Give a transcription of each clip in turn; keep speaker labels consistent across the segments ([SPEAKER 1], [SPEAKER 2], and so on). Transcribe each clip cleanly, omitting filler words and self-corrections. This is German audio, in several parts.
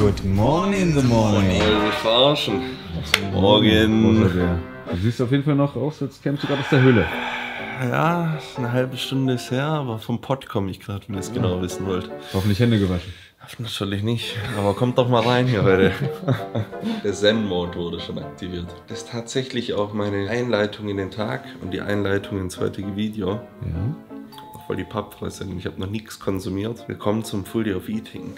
[SPEAKER 1] Good morning in the morning.
[SPEAKER 2] Mich verarschen. Morgen.
[SPEAKER 1] Du siehst auf jeden Fall noch aus, als kämst du gerade aus der Höhle.
[SPEAKER 2] Ja, eine halbe Stunde ist her, aber vom Pott komme ich gerade, wenn ihr es genau wissen wollt.
[SPEAKER 1] Hoffentlich Hände gewaschen.
[SPEAKER 2] Natürlich nicht, aber kommt doch mal rein hier heute. Der Zen-Mode wurde schon aktiviert. Das ist tatsächlich auch meine Einleitung in den Tag und die Einleitung ins heutige Video.
[SPEAKER 1] Ja.
[SPEAKER 2] Auch weil die Pappfresse, ich habe noch nichts konsumiert. Willkommen zum Full Day of Eating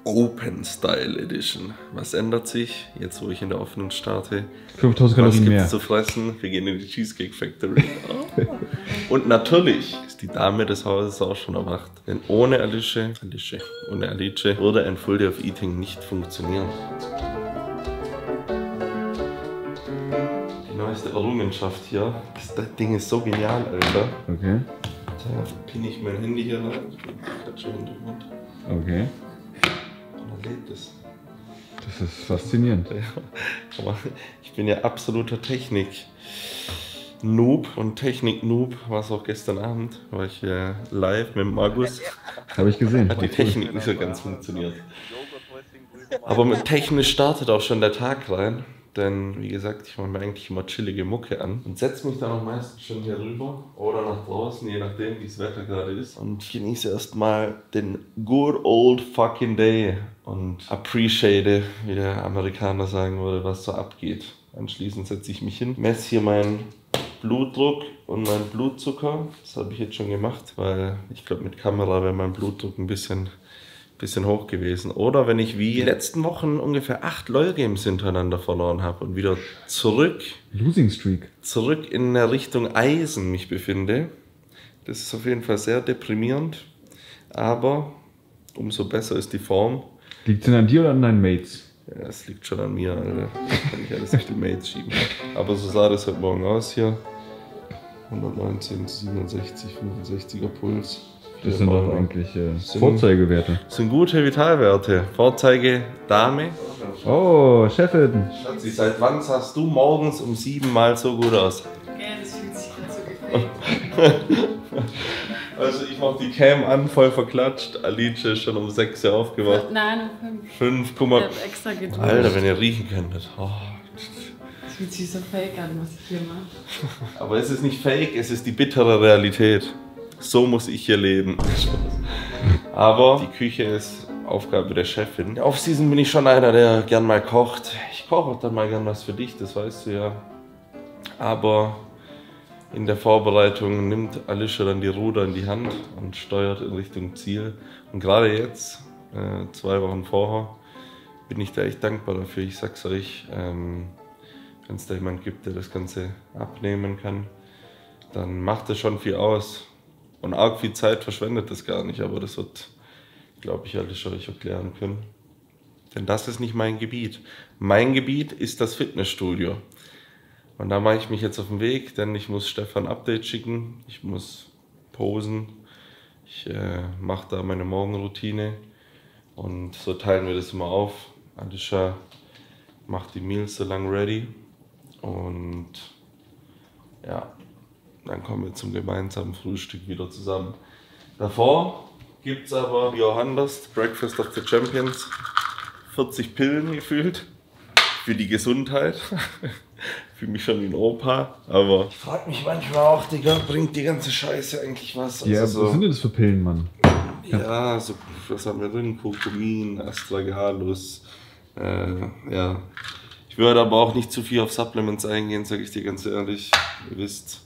[SPEAKER 2] Open Style Edition. Was ändert sich jetzt, wo ich in der offenen starte?
[SPEAKER 1] 5000 Kalorien mehr.
[SPEAKER 2] Was gibt's zu fressen? Wir gehen in die Cheesecake Factory. Und natürlich ist die Dame des Hauses auch schon erwacht. Denn ohne Alice würde ein Full Day of Eating nicht funktionieren. Die neueste Errungenschaft hier. Das Ding ist so genial, Alter.
[SPEAKER 1] Okay.
[SPEAKER 2] Da pinne ich mein Handy hier rein. Klatsche Hintergrund.
[SPEAKER 1] Okay.
[SPEAKER 2] Und dann lebt es.
[SPEAKER 1] Das ist faszinierend.
[SPEAKER 2] Ja, aber ich bin ja absoluter Technik-Noob und Technik-Noob war es auch gestern Abend, war ich live mit Markus.
[SPEAKER 1] Habe ich gesehen.
[SPEAKER 2] Hat die Technik nicht so ganz funktioniert. Aber mit technisch startet auch schon der Tag rein, denn wie gesagt, ich mache mir eigentlich immer chillige Mucke an und setze mich dann auch meistens schon hier rüber oder nach draußen, je nachdem wie das Wetter gerade ist, und genieße erstmal den good old fucking day und appreciate, wie der Amerikaner sagen würde, was so abgeht. Anschließend setze ich mich hin, messe hier meinen Blutdruck und meinen Blutzucker. Das habe ich jetzt schon gemacht, weil ich glaube, mit Kamera wäre mein Blutdruck ein bisschen hoch gewesen. Oder wenn ich wie die letzten Wochen ungefähr 8 LOL-Games hintereinander verloren habe und wieder zurück in der Richtung Eisen mich befinde. Das ist auf jeden Fall sehr deprimierend, aber umso besser ist die Form.
[SPEAKER 1] Liegt es denn an dir oder an deinen Mates?
[SPEAKER 2] Ja, es liegt schon an mir, Alter. Das kann ich alles auf die Mates schieben. Aber so sah das heute Morgen aus hier. 119, 67, 65er Puls.
[SPEAKER 1] Das sind doch eigentlich Vorzeigewerte.
[SPEAKER 2] Das sind gute Vitalwerte. Vorzeige Dame.
[SPEAKER 1] Oh, Chefin.
[SPEAKER 2] Schatzi, seit wann sahst du morgens um 7 mal so gut aus?
[SPEAKER 3] Ja, das fühlt sich ganz so gefällt.
[SPEAKER 2] Also ich mach die Cam an, voll verklatscht. Alice ist schon um 6 Uhr aufgewacht.
[SPEAKER 3] Nein, um
[SPEAKER 2] 5, guck mal.
[SPEAKER 3] Ich hab extra geduldet.
[SPEAKER 2] Alter, wenn ihr riechen könntet. Oh.
[SPEAKER 3] Das fühlt sich so fake an, was ich hier mache.
[SPEAKER 2] Aber es ist nicht fake, es ist die bittere Realität. So muss ich hier leben. Aber die Küche ist Aufgabe der Chefin. Off-Season bin ich schon einer, der gern mal kocht. Ich koche auch dann mal gern was für dich, das weißt du ja. Aber in der Vorbereitung nimmt Alicia dann die Ruder in die Hand und steuert in Richtung Ziel. Und gerade jetzt, 2 Wochen vorher, bin ich da echt dankbar dafür. Ich sag's euch, wenn es da jemand gibt, der das Ganze abnehmen kann, dann macht das schon viel aus. Und arg viel Zeit verschwendet das gar nicht, aber das wird, glaube ich, Alicia euch erklären können. Denn das ist nicht mein Gebiet. Mein Gebiet ist das Fitnessstudio. Und da mache ich mich jetzt auf den Weg, denn ich muss Stefan ein Update schicken, ich muss posen, ich mache da meine Morgenroutine und so teilen wir das immer auf. Alicia macht die Meals so lang ready und ja, dann kommen wir zum gemeinsamen Frühstück wieder zusammen. Davor gibt es aber, wie auch anders, Breakfast of the Champions, 40 Pillen gefühlt für die Gesundheit. Fühle mich schon wie ein Opa, aber ich frage mich manchmal auch, Digga, bringt die ganze Scheiße eigentlich was? Also
[SPEAKER 1] Ja,
[SPEAKER 2] so,
[SPEAKER 1] was sind denn das für Pillen, Mann?
[SPEAKER 2] ja, so, was haben wir drin? Kurkumin, Astragalus, ja. Ich würde aber auch nicht zu viel auf Supplements eingehen, sage ich dir ganz ehrlich. Ihr wisst,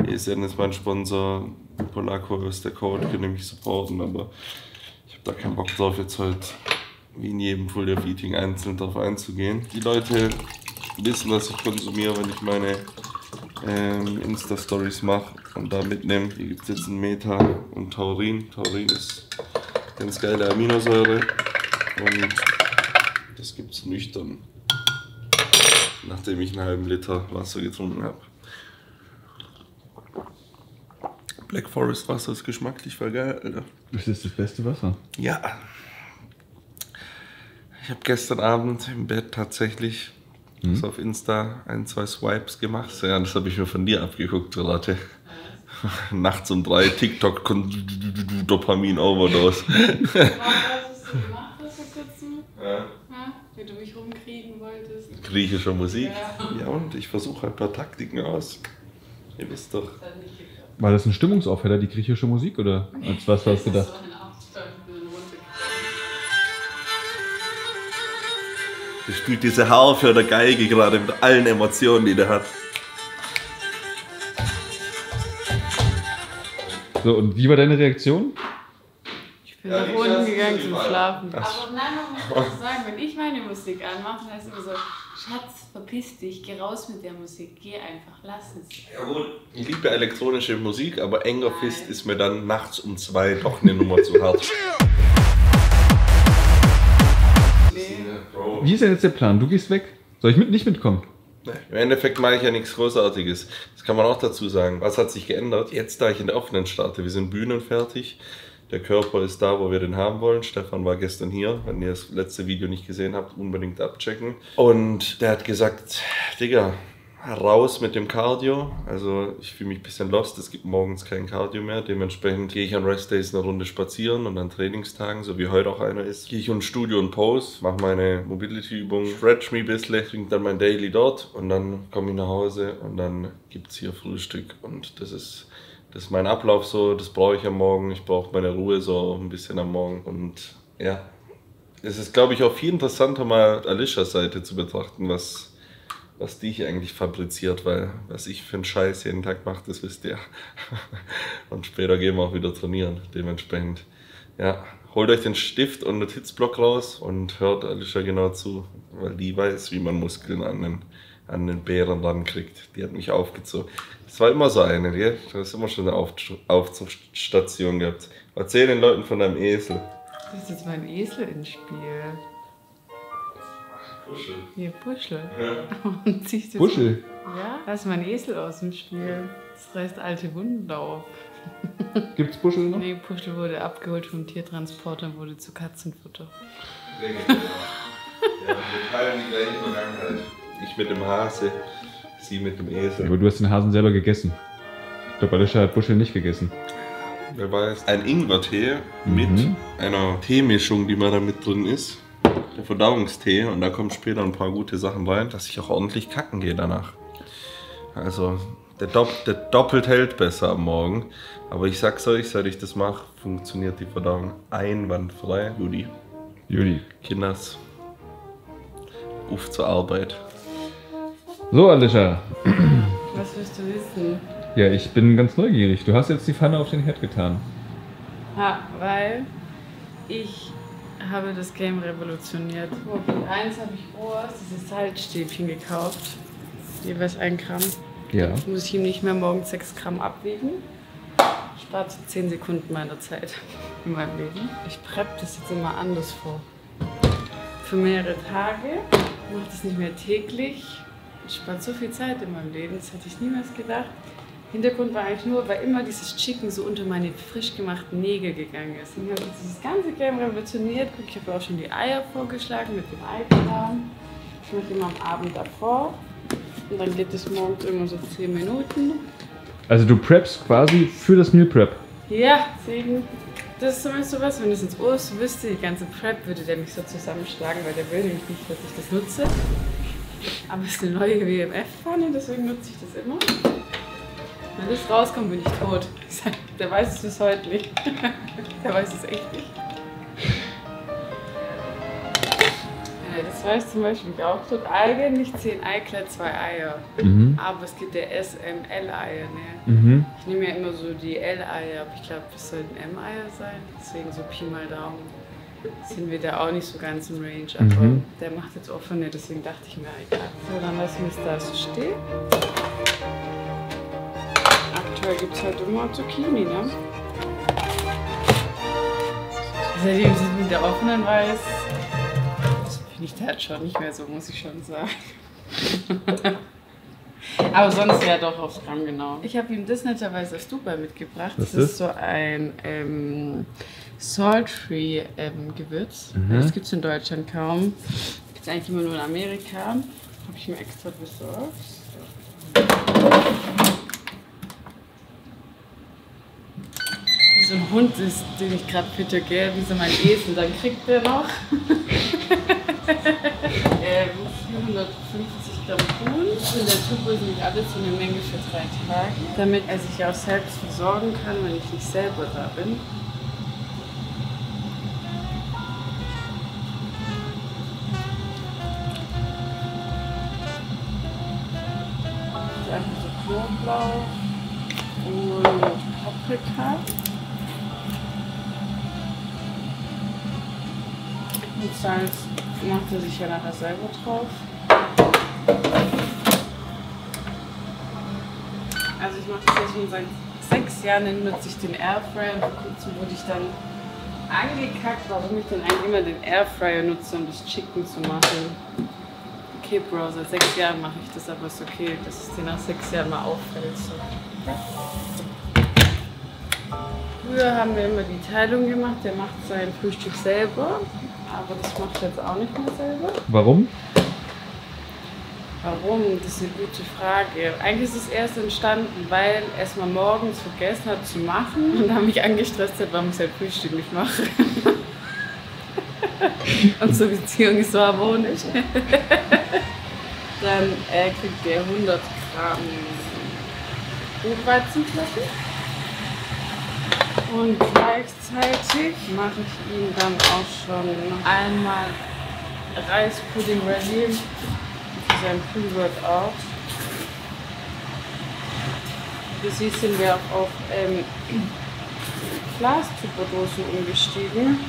[SPEAKER 2] ESN ist mein Sponsor, Polaco ist der Code, könnt ihr mich supporten, aber ich habe da keinen Bock drauf, jetzt heute wie in jedem Full Day of Eating einzeln drauf einzugehen. Die Leute wissen, was ich konsumiere, wenn ich meine Insta-Stories mache und da mitnehme. Hier gibt es jetzt ein Meta und Taurin. Taurin ist ganz geile Aminosäure und das gibt es nüchtern, nachdem ich einen halben Liter Wasser getrunken habe. Black Forest Wasser ist geschmacklich voll geil, Alter.
[SPEAKER 1] Das ist das beste Wasser.
[SPEAKER 2] Ja. Ich habe gestern Abend im Bett tatsächlich auf Insta 1, 2 Swipes gemacht. Ja, das habe ich mir von dir abgeguckt, Renate. Nachts um 3 TikTok Dopamin Overdose.
[SPEAKER 3] Was hast du gemacht vor kurzem?
[SPEAKER 2] Ja.
[SPEAKER 3] Ja,
[SPEAKER 2] griechischer Musik. Ja und? Ich versuche ein paar Taktiken aus. Ihr wisst doch.
[SPEAKER 1] War das ein Stimmungsaufheller, die griechische Musik, oder als was hast du gedacht?
[SPEAKER 2] Der spielt diese Harfe oder Geige gerade mit allen Emotionen, die der hat.
[SPEAKER 1] So, und wie war deine Reaktion?
[SPEAKER 3] Ich bin nach unten gegangen zum Schlafen. Aber nein, man muss auch sagen, wenn ich meine Musik anmache, dann heißt es immer so, Schatz, verpiss dich, geh raus mit der Musik, geh einfach, lass es.
[SPEAKER 2] Jawohl. Ich liebe elektronische Musik, aber Enger Fist ist mir dann nachts um 2 doch eine Nummer zu hart.
[SPEAKER 1] Wie ist denn jetzt der Plan? Du gehst weg? Soll ich nicht mitkommen?
[SPEAKER 2] Im Endeffekt mache ich ja nichts Großartiges. Das kann man auch dazu sagen. Was hat sich geändert? Jetzt, da ich in der offenen starte, wir sind bühnenfertig. Der Körper ist da, wo wir den haben wollen. Stefan war gestern hier. Wenn ihr das letzte Video nicht gesehen habt, unbedingt abchecken. Und der hat gesagt, Digga, raus mit dem Cardio. Also ich fühle mich ein bisschen lost. Es gibt morgens kein Cardio mehr. Dementsprechend gehe ich an Restdays eine Runde spazieren und an Trainingstagen, so wie heute auch einer ist, gehe ich ins Studio und Pose, mache meine Mobility-Übung, stretch mich ein bisschen, trinke dann mein Daily dort und dann komme ich nach Hause und dann gibt es hier Frühstück. Und das ist mein Ablauf so, das brauche ich am Morgen. Ich brauche meine Ruhe so ein bisschen am Morgen und ja. Es ist, glaube ich, auch viel interessanter, mal Alishas Seite zu betrachten, was die hier eigentlich fabriziert, weil was ich für einen Scheiß jeden Tag mache, das wisst ihr. Und später gehen wir auch wieder trainieren. Dementsprechend, ja, holt euch den Stift und den Notizblock raus und hört Alisha genau zu, weil die weiß, wie man Muskeln an den Bären rankriegt. Die hat mich aufgezogen. Das war immer so eine, gell? Du hast immer schon eine Aufzugsstation gehabt. Erzähl den Leuten von deinem Esel.
[SPEAKER 3] Das ist jetzt mein Esel ins Spiel.
[SPEAKER 2] Buschel.
[SPEAKER 3] Hier, Buschel.
[SPEAKER 2] Ja.
[SPEAKER 3] Und siehst du
[SPEAKER 1] Buschel?
[SPEAKER 3] Ja, da ist mein Esel aus dem Spiel. Das reißt alte Wunden auf.
[SPEAKER 1] Gibt's Buschel noch?
[SPEAKER 3] Nee, Buschel wurde abgeholt vom Tiertransporter und wurde zu Katzenfutter.
[SPEAKER 2] Ja, wir teilen die gleiche Vergangenheit. Ich mit dem Hase, sie mit dem Esel.
[SPEAKER 1] Aber du hast den Hasen selber gegessen. Ich glaube, Alisha hat Buschel nicht gegessen.
[SPEAKER 2] Wer weiß. Ein Ingwertee mit einer Teemischung, die mal da mit drin ist. Der Verdauungstee, und da kommen später ein paar gute Sachen rein, dass ich auch ordentlich kacken gehe danach. Also der doppelt hält besser am Morgen. Aber ich sag's euch, seit ich das mache, funktioniert die Verdauung einwandfrei. Judy. Kinders. Auf zur Arbeit.
[SPEAKER 1] So, Alisha.
[SPEAKER 3] Was willst du wissen?
[SPEAKER 1] Ja, ich bin ganz neugierig. Du hast jetzt die Pfanne auf den Herd getan.
[SPEAKER 3] Ja, weil ich habe das Game revolutioniert. Punkt 1 habe ich groß diese Salzstäbchen gekauft. Jeweils 1 Gramm.
[SPEAKER 1] Ja.
[SPEAKER 3] Dann muss ich ihm nicht mehr morgens 6 Gramm abwiegen. Spart 10 Sekunden meiner Zeit in meinem Leben. Ich prep das jetzt immer anders vor. Für mehrere Tage. Mache das nicht mehr täglich. Spart so viel Zeit in meinem Leben. Das hätte ich niemals gedacht. Hintergrund war eigentlich nur, weil immer dieses Chicken so unter meine frisch gemachten Nägel gegangen ist. Und ich habe dieses ganze Game revolutioniert. Guck, ich habe auch schon die Eier vorgeschlagen mit dem Eikram. Ich mache immer am Abend davor. Und dann geht es morgens immer so 10 Minuten.
[SPEAKER 1] Also du preppst quasi für das Meal Prep.
[SPEAKER 3] Ja, deswegen, das ist zumindest sowas, wenn das ins Ohr wüsste, die ganze Prep, würde der mich so zusammenschlagen, weil der will nämlich nicht, dass ich das nutze. Aber es ist eine neue WMF-Pfanne, deswegen nutze ich das immer. Wenn das rauskommt, bin ich tot. Der weiß es bis heute nicht. Der weiß es echt nicht. Das weiß zum Beispiel auch tot. Eigentlich 10 Eiklar, 2 Eier. Aber es gibt ja SML-Eier. Ne? Ich nehme ja immer so die L-Eier, aber ich glaube, das sollten M-Eier sein. Deswegen so Pi mal Daumen. Sind wir da auch nicht so ganz im Range. Aber der macht jetzt offene, deswegen dachte ich mir, egal. So, dann lassen wir es da so stehen. Aktuell gibt es halt immer Zucchini, ne? Seitdem es mit der offenen weiß, finde ich das schon nicht mehr so, muss ich schon sagen. Aber sonst ja doch aufs Gramm genau. Ich habe ihm das netterweise aus Dubai mitgebracht. Das ist so ein Salt-Free Gewürz. Das gibt es in Deutschland kaum. Gibt es eigentlich immer nur in Amerika. Habe ich mir extra besorgt. Wie so ein Hund ist, den ich gerade fütter, gell? Wie so mein Esel, dann kriegt der noch. 450 Gramm Huhn. In der Tube sind alles so eine Menge für 3 Tage, damit er sich auch selbst versorgen kann, wenn ich nicht selber da bin. Einfach so Knoblauch und Paprika. Und Salz macht er sich ja nachher selber drauf. Also ich mache das ja schon seit 6 Jahren, nutze ich den Airfryer und vor kurzem wurde ich dann angekackt, warum ich dann eigentlich immer den Airfryer nutze, um das Chicken zu machen. Okay, Bro, seit 6 Jahren mache ich das, aber ist okay, dass es dir nach 6 Jahren mal auffällt. So. Früher haben wir immer die Teilung gemacht, der macht sein Frühstück selber, aber das macht er jetzt auch nicht mehr selber.
[SPEAKER 1] Warum?
[SPEAKER 3] Warum? Das ist eine gute Frage. Eigentlich ist es erst entstanden, weil er es mal morgens vergessen hat zu machen und dann mich angestresst hat, warum ich sein Frühstück nicht mache. Unsere Beziehung ist so harmonisch. Dann kriegt er 100 Gramm Buchweizenflocken. Und gleichzeitig mache ich ihm dann auch schon einmal Reispudding ready für sein Pre-Workout. Wie du siehst, sind wir auch auf Glas-Tupperdosen umgestiegen.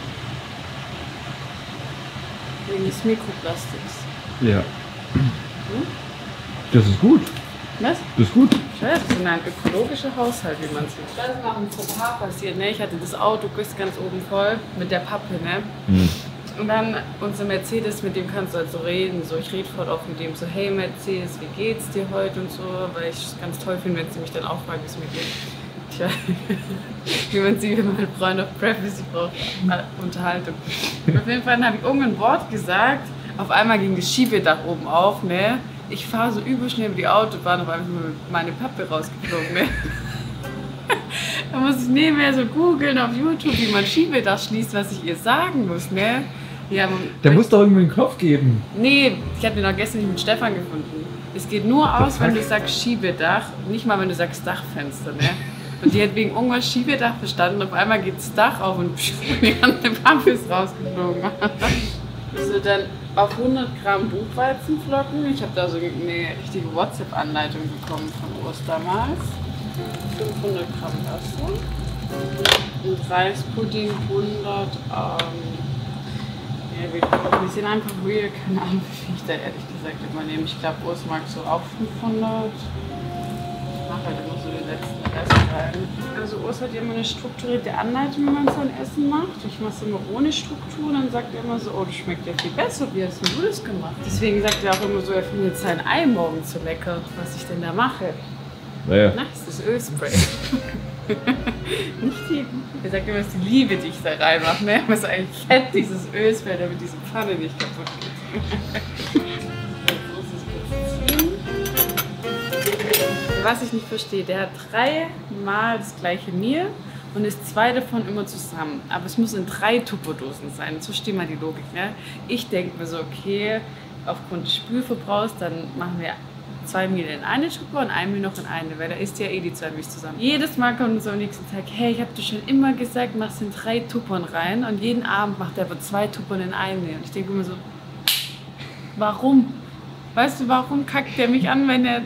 [SPEAKER 3] Wegen des Mikroplastiks.
[SPEAKER 1] Ja. Das ist gut.
[SPEAKER 3] Was?
[SPEAKER 1] Das ist gut.
[SPEAKER 3] Das ist ein ökologischer Haushalt, wie man sieht. Das ist noch ein Fauxpas passiert, ne? Ich hatte das Auto ganz oben voll mit der Pappe, ne? Und dann unser Mercedes, mit dem kannst du halt so reden. So, ich rede voll oft mit dem so, hey Mercedes, wie geht's dir heute und so, weil ich es ganz toll finde, wenn sie mich dann auch fragen, wie es mir geht. Tja, wie man sieht, wenn mein Freund auf Privacy braucht, Unterhaltung. Auf jeden Fall habe ich irgendein Wort gesagt, auf einmal ging das Schiebedach oben auf, ne? Ich fahre so überschnell über die Autobahn, auf einmal ist meine Pappe rausgeflogen, ne? Da muss ich nebenher so googeln auf YouTube, wie man Schiebedach schließt, was ich ihr sagen muss, ne? Ja,
[SPEAKER 1] der muss doch irgendwie einen Knopf geben.
[SPEAKER 3] Nee, ich habe den auch gestern nicht mit Stefan gefunden. Es geht nur aus, wenn du sagst Schiebedach, nicht mal wenn du sagst Dachfenster, ne? Und die hat wegen irgendwas Schiebedach verstanden, auf einmal geht das Dach auf und die ganze Pappe ist rausgeflogen. So, dann auf 100 Gramm Buchweizenflocken. Ich habe da so eine richtige WhatsApp-Anleitung bekommen von Urs damals. 500 Gramm Wasser. Und Reispudding 100. Ja, wir sind einfach real, keine Ahnung, wie viel ich da ehrlich gesagt immer nehme. Ich glaube, Urs mag so auch 500. Ich mache halt immer so den letzten Rest rein. Also Urs hat ja immer eine strukturierte Anleitung, wie man sein Essen macht. Ich mache es immer ohne Struktur und dann sagt er immer so, oh, das schmeckt ja viel besser, wie hast du das gemacht? Deswegen sagt er auch immer so, er findet sein Ei morgens so lecker, was ich denn da mache.
[SPEAKER 1] Naja.
[SPEAKER 3] Na, das ist Ölspray. Nicht die. Er sagt immer, es ist die Liebe, die ich da reinmache. Ne? Aber es ist eigentlich fett, dieses Ölspray, damit diese Pfanne nicht kaputt geht. Was ich nicht verstehe, der hat 3-mal das gleiche Mehl und ist 2 davon immer zusammen. Aber es muss in 3 Tupperdosen sein. So steht mal die Logik. Ne? Ich denke mir so, okay, aufgrund des Spülverbrauchs, dann machen wir 2 Mehl in eine Tupper und 1 Mehl noch in eine, weil da isst ja eh die 2 Milch zusammen. Jedes Mal kommt so am nächsten Tag, hey, ich habe dir schon immer gesagt, machst in 3 Tuppern rein und jeden Abend macht er aber 2 Tuppern in eine. Und ich denke mir so, warum? Weißt du, warum kackt der mich an, wenn er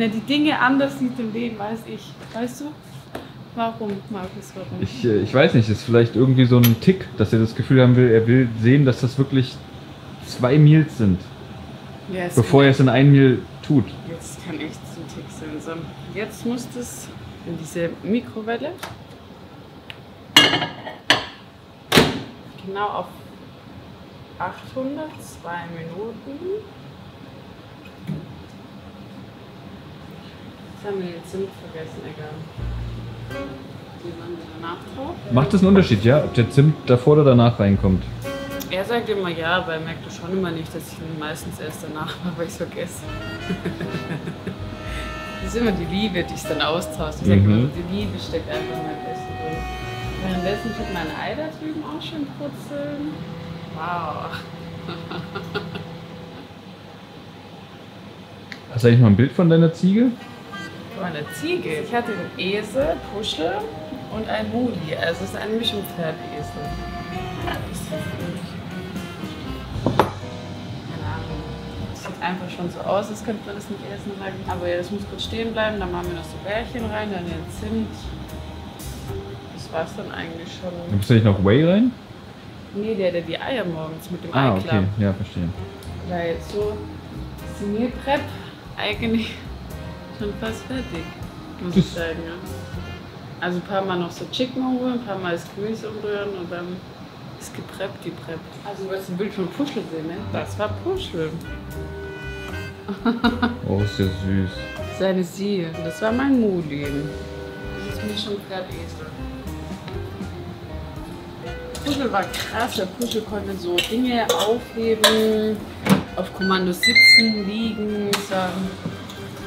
[SPEAKER 3] die Dinge anders sieht im Leben als ich? Weißt du? Warum, Markus, warum?
[SPEAKER 1] Ich weiß nicht, ist vielleicht irgendwie so ein Tick, dass er das Gefühl haben will, er will sehen, dass das wirklich 2 Meals sind. Ja, bevor er es in ein Mehl tut.
[SPEAKER 3] Jetzt kann echt so ein Tick sein. So, jetzt muss das in diese Mikrowelle. Genau auf 800, 2 Minuten. Jetzt haben wir den Zimt vergessen, egal. Die machen wir danach drauf.
[SPEAKER 1] Macht das einen Unterschied, ja? Ob der Zimt davor oder danach reinkommt?
[SPEAKER 3] Er sagt immer ja, aber er merkt schon immer nicht, dass ich ihn meistens erst danach mache, weil ich es vergesse. Das ist immer die Liebe, die es dann austauscht. Ich sage immer, die Liebe steckt einfach in meinem Essen drin. Währenddessen tut mein Ei da drüben auch schön putzeln. Wow.
[SPEAKER 1] Hast du eigentlich mal ein Bild von deiner Ziege?
[SPEAKER 3] Von einer Ziege? Ich hatte einen Esel, Puschel und ein Muli. Also es ist eine Mischung Pferd-Esel. Ja, das ist keine Ahnung. Das sieht einfach schon so aus, als könnte man das nicht essen sagen. Aber ja, das muss kurz stehen bleiben. Dann machen wir noch so Bärchen rein, dann den Zimt. Das war's dann eigentlich schon.
[SPEAKER 1] Du musst ja nicht noch Whey rein?
[SPEAKER 3] Nee, der die Eier morgens mit dem
[SPEAKER 1] Ah,
[SPEAKER 3] Eiklapp.
[SPEAKER 1] okay, ja, verstehe.
[SPEAKER 3] Weil so ist die Meal Prep eigentlich schon fast fertig, muss ich sagen. Ja. Also ein paar Mal noch so Chicken umrühren, ein paar Mal das Gemüse umrühren und dann ist gepreppt, die Prep. Also du wolltest ein Bild von Puschel sehen, ne? Das war Puschel.
[SPEAKER 1] Oh, ist ja süß.
[SPEAKER 3] Seine Sie, das war mein Muli. Das ist mir schon Pferdesel. Puschel war krass, der Puschel konnte so Dinge aufheben, auf Kommando sitzen, liegen. Das war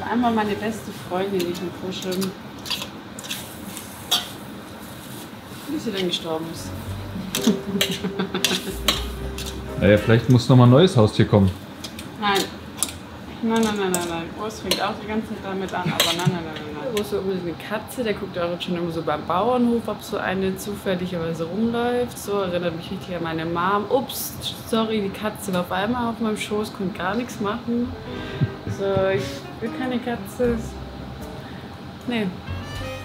[SPEAKER 3] einmal meine beste Freundin, die mit Puschel. Wie sie denn gestorben ist.
[SPEAKER 1] Naja, vielleicht muss noch mal ein neues Haustier kommen.
[SPEAKER 3] Nein. Nein. Urs fängt auch die ganze Zeit damit an, aber nein. Urs ist eine Katze, der guckt auch schon immer so beim Bauernhof, ob so eine zufälligerweise rumläuft. So erinnert mich richtig an meine Mom. Ups, sorry, die Katze war auf einmal auf meinem Schoß, konnte gar nichts machen. So, ich will keine Katze. Nee.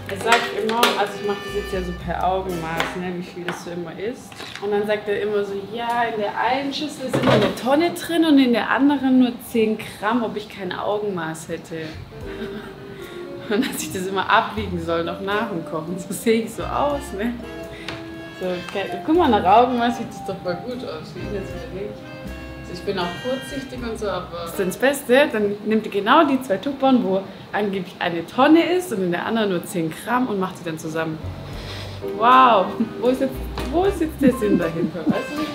[SPEAKER 3] Er sagt immer, also ich mache das jetzt ja so per Augenmaß, ne, wie viel das so immer ist. Und dann sagt er immer so, ja, in der einen Schüssel ist immer eine Tonne drin und in der anderen nur 10 Gramm, ob ich kein Augenmaß hätte. Und dass ich das immer abwiegen soll, noch nach dem Kochen. So sehe ich so aus, ne? So, guck mal, nach Augenmaß sieht das doch voll gut aus, wie ich jetzt überlege. Ich bin auch kurzsichtig und so, aber das ist das Beste, dann nimmt ihr genau die 2 Tuppern, wo angeblich eine Tonne ist und in der anderen nur 10 Gramm und macht sie dann zusammen. Wow, wo ist jetzt der Sinn dahinter? Weißt du, was ich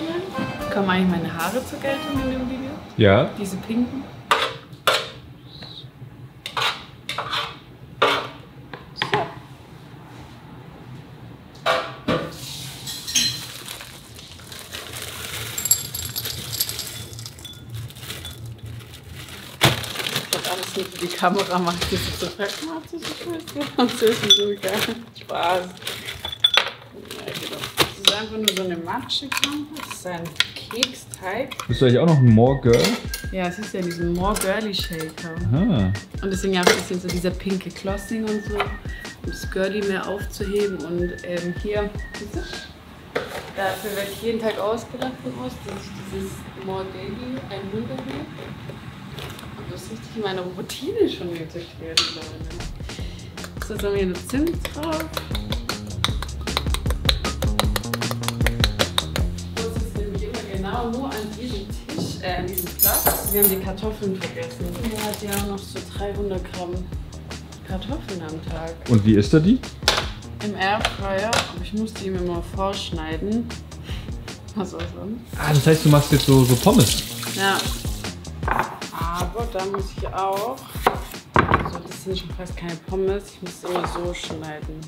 [SPEAKER 3] meine? Kommen eigentlich meine Haare zur Geltung in dem Video?
[SPEAKER 1] Ja.
[SPEAKER 3] Diese pinken? Die Kamera macht das jetzt so pragmatisch, das ist mir so egal. Spaß. Ja, genau. Das ist einfach nur so eine Matschekrampe, das ist ein Keksteig.
[SPEAKER 1] Bist du eigentlich auch noch ein More Girl?
[SPEAKER 3] Ja, es ist ja diesen More Girly Shaker.
[SPEAKER 1] Aha.
[SPEAKER 3] Und deswegen habe ich ein bisschen so dieser pinke Klossing und so, um das Girly mehr aufzuheben. Und hier, siehst du? Dafür werde ich jeden Tag ausgelacht von uns, dass ich dieses More Daily 100 habe. Das ist richtig in meine Routine schon integriert. So, jetzt haben wir hier eine Zimt drauf. Das ist nämlich immer genau nur an diesem Tisch, an diesem Platz. Wir haben die Kartoffeln vergessen. Er hat ja noch so 300 Gramm Kartoffeln am Tag.
[SPEAKER 1] Und wie isst er die?
[SPEAKER 3] Im Airfryer, aber ich musste ihm immer vorschneiden. Was auch sonst.
[SPEAKER 1] Ah, das heißt, du machst jetzt so Pommes.
[SPEAKER 3] Ja. Aber da muss ich auch, also das sind schon fast keine Pommes, ich muss immer so schneiden.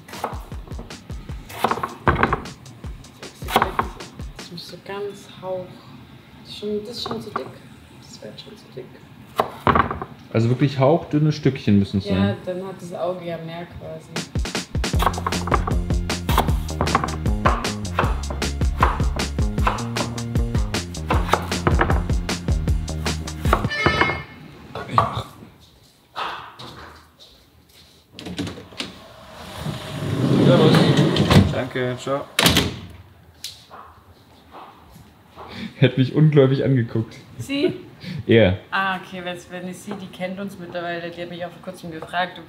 [SPEAKER 3] Das muss so ganz hauch. Das ist schon zu dick. Das wird schon zu dick.
[SPEAKER 1] Also wirklich hauchdünne Stückchen müssen es sein.
[SPEAKER 3] Ja, dann hat das Auge ja mehr quasi.
[SPEAKER 1] Danke, ciao. Hätte mich ungläubig angeguckt.
[SPEAKER 3] Sie?
[SPEAKER 1] Er.
[SPEAKER 3] Ah, okay, wenn ich sie, die kennt uns mittlerweile, die hat mich auch vor kurzem gefragt,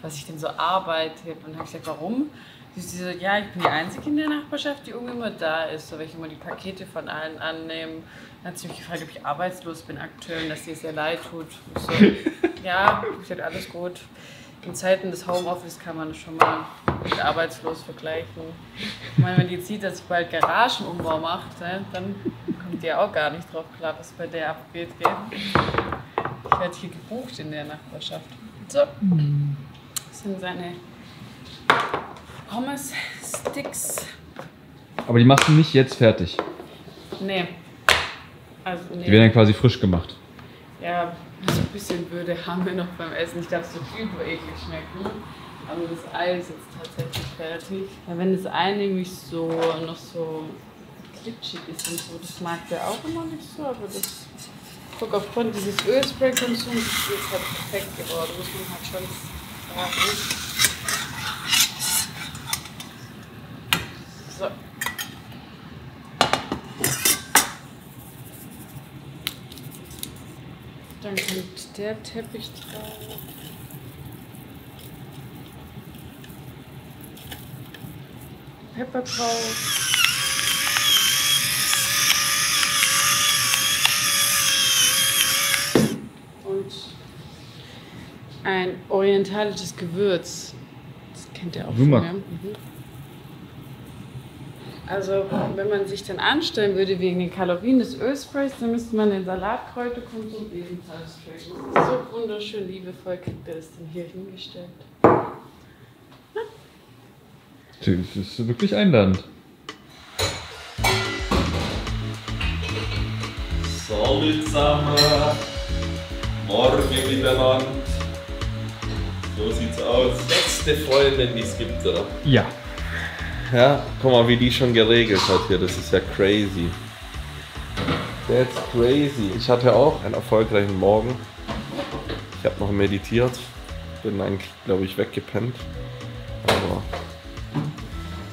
[SPEAKER 3] was ich denn so arbeite. Und dann habe ich gesagt, warum? Sie so, ja, ich bin die Einzige in der Nachbarschaft, die irgendwie immer da ist, so, weil ich immer die Pakete von allen annehme. Dann hat sie mich gefragt, ob ich arbeitslos bin aktuell und dass sie es sehr leid tut. Ich so, ja, ich sage, alles gut. In Zeiten des Homeoffice kann man das schon mal mit arbeitslos vergleichen. Ich meine, wenn die jetzt sieht, dass ich bald Garagenumbau mache, ne, dann kommt die auch gar nicht drauf klar, was bei der abgeht. Gell? Ich werde hier gebucht in der Nachbarschaft. So, das sind seine Pommes-Sticks.
[SPEAKER 1] Aber die machst du nicht jetzt fertig?
[SPEAKER 3] Nee. Also, nee.
[SPEAKER 1] Die werden dann quasi frisch gemacht.
[SPEAKER 3] Ja, So ein bisschen Würde haben wir noch beim Essen. Ich darf so übereklig schmecken. Aber das Ei ist jetzt tatsächlich fertig. Ja, wenn das Ei nämlich so noch so glitschig ist und so, das mag der auch immer nicht so, aber das, guck, aufgrund dieses Ölspray-Konsums ist es halt perfekt geworden, muss man halt schon sagen. So. Dann kommt der Teppich drauf. Pfeffer drauf. Und ein orientalisches Gewürz. Das kennt ihr auch von mir. Also, wenn man sich dann anstellen würde wegen den Kalorien des Ölsprays, dann müsste man den Salatkräuterkonsum ebenfalls tracken. So wunderschön liebevoll kriegt er das dann hier hingestellt.
[SPEAKER 1] Das ist wirklich einladend.
[SPEAKER 2] Salut zusammen, morgen miteinander. So sieht's aus. Beste Freundin, die es gibt, oder?
[SPEAKER 1] Ja.
[SPEAKER 2] Ja, guck mal, wie die schon geregelt hat hier. Das ist ja crazy. That's crazy. Ich hatte auch einen erfolgreichen Morgen. Ich habe noch meditiert. Bin eigentlich, glaube ich, weggepennt. Aber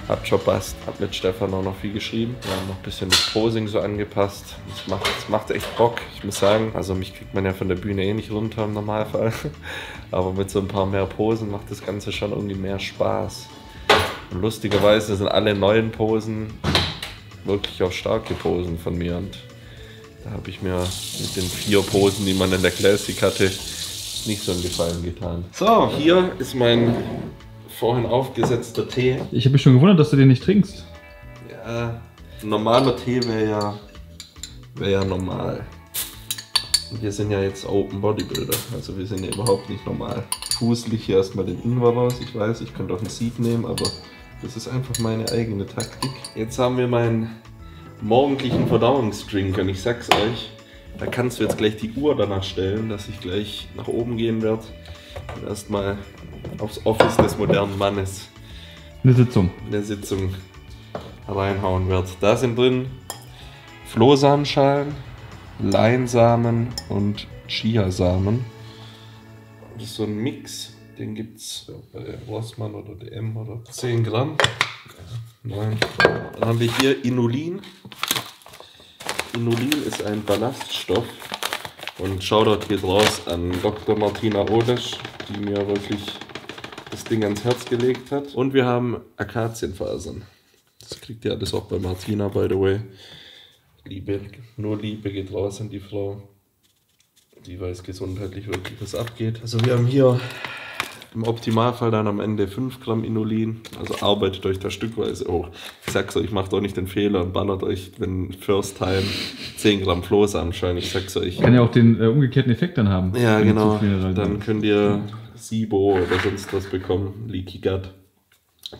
[SPEAKER 2] hat schon passt. Hab mit Stefan auch noch viel geschrieben. Wir haben noch ein bisschen das Posing so angepasst. Das macht echt Bock. Ich muss sagen, also mich kriegt man ja von der Bühne eh nicht runter im Normalfall. Aber mit so ein paar mehr Posen macht das Ganze schon irgendwie mehr Spaß. Und lustigerweise sind alle neuen Posen wirklich auch starke Posen von mir. Und da habe ich mir mit den 4 Posen, die man in der Classic hatte, nicht so einen Gefallen getan. So, hier ist mein vorhin aufgesetzter Tee.
[SPEAKER 1] Ich habe mich schon gewundert, dass du den nicht trinkst.
[SPEAKER 2] Ja, ein normaler Tee wäre ja normal. Und wir sind ja jetzt Open Bodybuilder, also wir sind ja überhaupt nicht normal. Fußlich hier erstmal den Ingwer raus. Ich weiß, ich könnte auch einen Seed nehmen, aber das ist einfach meine eigene Taktik. Jetzt haben wir meinen morgendlichen Verdauungsdrink und ich sag's euch, da kannst du jetzt gleich die Uhr danach stellen, dass ich gleich nach oben gehen werde und erstmal aufs Office des modernen Mannes eine Sitzung reinhauen werde. Da sind drin Flohsamenschalen, Leinsamen und Chiasamen. Das ist so ein Mix, den gibt es bei Rossmann oder DM oder 10 Gramm. Nein. Dann haben wir hier Inulin. Inulin ist ein Ballaststoff und Shoutout geht raus an Dr. Martina Odesch, die mir wirklich das Ding ans Herz gelegt hat. Und wir haben Akazienfasern. Das kriegt ihr alles auch bei Martina, by the way. Nur Liebe geht raus an die Frau. Die weiß gesundheitlich wirklich, was abgeht. Also wir haben hier im Optimalfall dann am Ende 5 Gramm Inulin. Also arbeitet euch da stückweise hoch. Ich sag's euch, macht auch nicht den Fehler und ballert euch, wenn First Time 10 Gramm Flohsamenschalen. Ich sag's euch.
[SPEAKER 1] Kann ja auch den umgekehrten Effekt dann haben.
[SPEAKER 2] Ja, genau. Dann könnt ihr SIBO oder sonst was bekommen. Leaky Gut.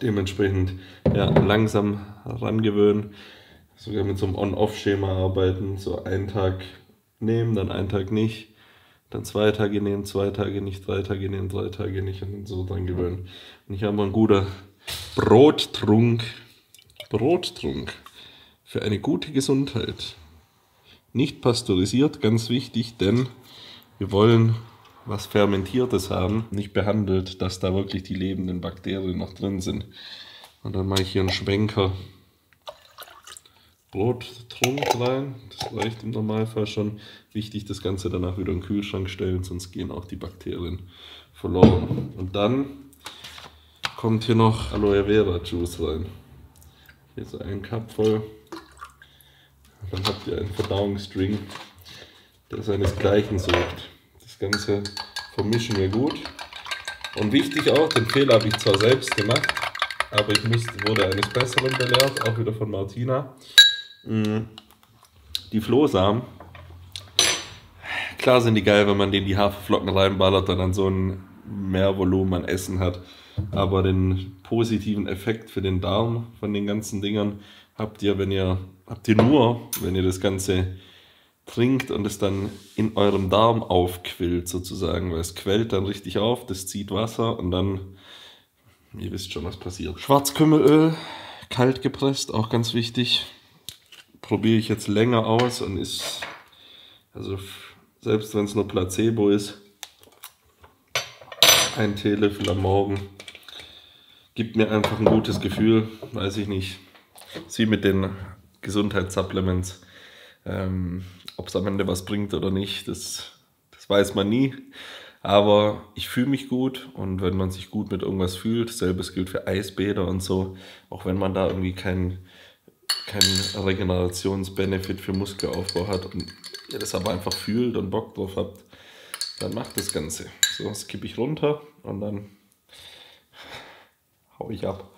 [SPEAKER 2] Dementsprechend ja, langsam rangewöhnen. Sogar mit so einem On-Off-Schema arbeiten. So einen Tag nehmen, dann einen Tag nicht. Dann 2 Tage nehmen, 2 Tage nicht, 3 Tage nehmen, 3 Tage nicht und dann so dran gewöhnen. Und ich habe ein guter Brottrunk für eine gute Gesundheit. Nicht pasteurisiert, ganz wichtig, denn wir wollen was Fermentiertes haben, nicht behandelt, dass da wirklich die lebenden Bakterien noch drin sind. Und dann mache ich hier einen Schwenker Brottrunk rein, das reicht im Normalfall schon. Wichtig, das Ganze danach wieder in den Kühlschrank stellen, sonst gehen auch die Bakterien verloren. Und dann kommt hier noch Aloe Vera Juice rein. Hier so ein Cup voll. Dann habt ihr einen Verdauungsdrink, der seinesgleichen sucht. Das Ganze vermischen wir gut. Und wichtig auch, den Fehler habe ich zwar selbst gemacht, aber ich wurde eines Besseren belehrt, auch wieder von Martina. Die Flohsamen, klar sind die geil, wenn man denen die Haferflocken reinballert und dann so ein Mehrvolumen an Essen hat. Aber den positiven Effekt für den Darm von den ganzen Dingern habt ihr nur, wenn ihr das Ganze trinkt und es dann in eurem Darm aufquillt sozusagen, weil es quellt dann richtig auf, das zieht Wasser und dann, ihr wisst schon, was passiert. Schwarzkümmelöl, kalt gepresst, auch ganz wichtig. Probiere ich jetzt länger aus und ist, also selbst wenn es nur Placebo ist, ein Teelöffel am Morgen gibt mir einfach ein gutes Gefühl, weiß ich nicht. Sie mit den Gesundheitssupplements, ob es am Ende was bringt oder nicht, das weiß man nie. Aber ich fühle mich gut und wenn man sich gut mit irgendwas fühlt, selbes gilt für Eisbäder und so, auch wenn man da irgendwie keinen Regenerationsbenefit für Muskelaufbau hat und ihr das aber einfach fühlt und Bock drauf habt, dann macht das Ganze. So, das kippe ich runter und dann hau ich ab.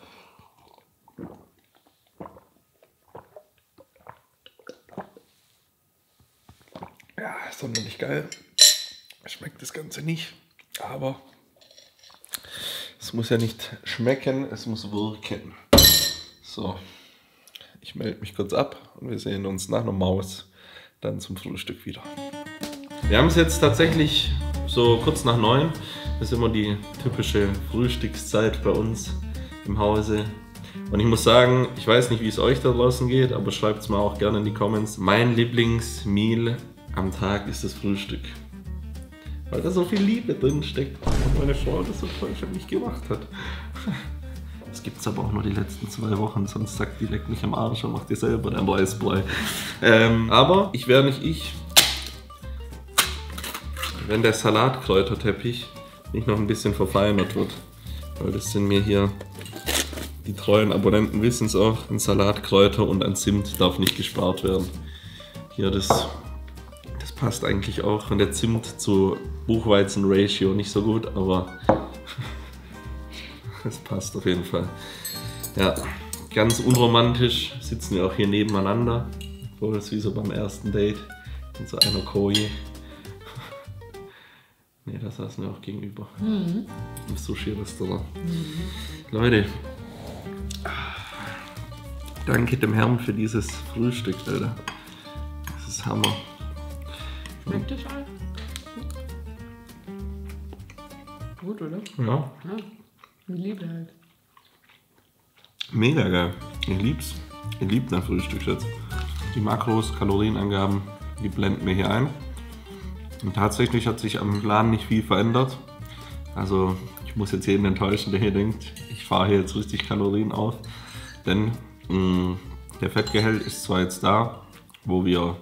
[SPEAKER 2] Ja, sonderlich geil. Schmeckt das Ganze nicht, aber es muss ja nicht schmecken, es muss wirken. So, ich melde mich kurz ab und wir sehen uns nach einer Maus dann zum Frühstück wieder. Wir haben es jetzt tatsächlich so kurz nach 9. Das ist immer die typische Frühstückszeit bei uns im Hause. Und ich muss sagen, ich weiß nicht, wie es euch da draußen geht, aber schreibt es mal auch gerne in die Comments. Mein Lieblingsmeal am Tag ist das Frühstück. Weil da so viel Liebe drin steckt und meine Frau das so toll für mich gemacht hat. Das gibt es aber auch nur die letzten 2 Wochen, sonst sagt die, leck mich am Arsch und macht dir selber dein Reisbrei. Aber ich wäre nicht ich, wenn der Salatkräuterteppich nicht noch ein bisschen verfeinert wird. Weil das sind mir hier, die treuen Abonnenten wissen es auch, ein Salatkräuter und ein Zimt darf nicht gespart werden. Hier das passt eigentlich auch von der Zimt zu Buchweizen-Ratio nicht so gut, aber es passt auf jeden Fall. Ja, ganz unromantisch sitzen wir auch hier nebeneinander, obwohl es wie so beim ersten Date in so einer Koje. Ne, da saßen wir auch gegenüber im Sushi-Restaurant. Leute, danke dem Herrn für dieses Frühstück, Alter. Das ist Hammer.
[SPEAKER 3] Schmeckt das alles? Gut, oder?
[SPEAKER 2] Ja.
[SPEAKER 3] Ich liebe halt.
[SPEAKER 2] Mega geil. Ich lieb's. Ich lieb dein Frühstück jetzt. Die Makros, Kalorienangaben, die blenden wir hier ein. Und tatsächlich hat sich am Laden nicht viel verändert. Also ich muss jetzt jeden enttäuschen, der hier denkt, ich fahre hier jetzt richtig Kalorien auf. Denn der Fettgehalt ist zwar jetzt da, wo wir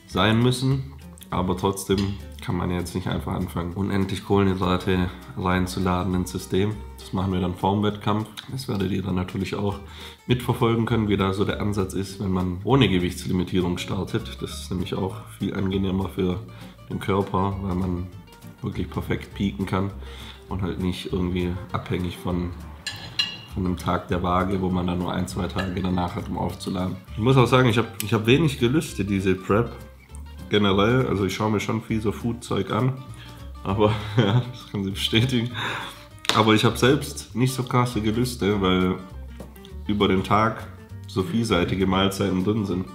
[SPEAKER 2] sein müssen, aber trotzdem kann man jetzt nicht einfach anfangen, unendlich Kohlenhydrate reinzuladen ins System. Das machen wir dann vorm Wettkampf. Das werdet ihr dann natürlich auch mitverfolgen können, wie da so der Ansatz ist, wenn man ohne Gewichtslimitierung startet. Das ist nämlich auch viel angenehmer für den Körper, weil man wirklich perfekt peaken kann und halt nicht irgendwie abhängig von einem Tag der Waage, wo man dann nur 1-2 Tage danach hat, um aufzuladen. Ich muss auch sagen, ich hab wenig Gelüste, diese Prep. Generell, also ich schaue mir schon viel so Food-Zeug an, aber ja, das kann sie bestätigen. Aber ich habe selbst nicht so krasse Gelüste, weil über den Tag so vielseitige Mahlzeiten drin sind.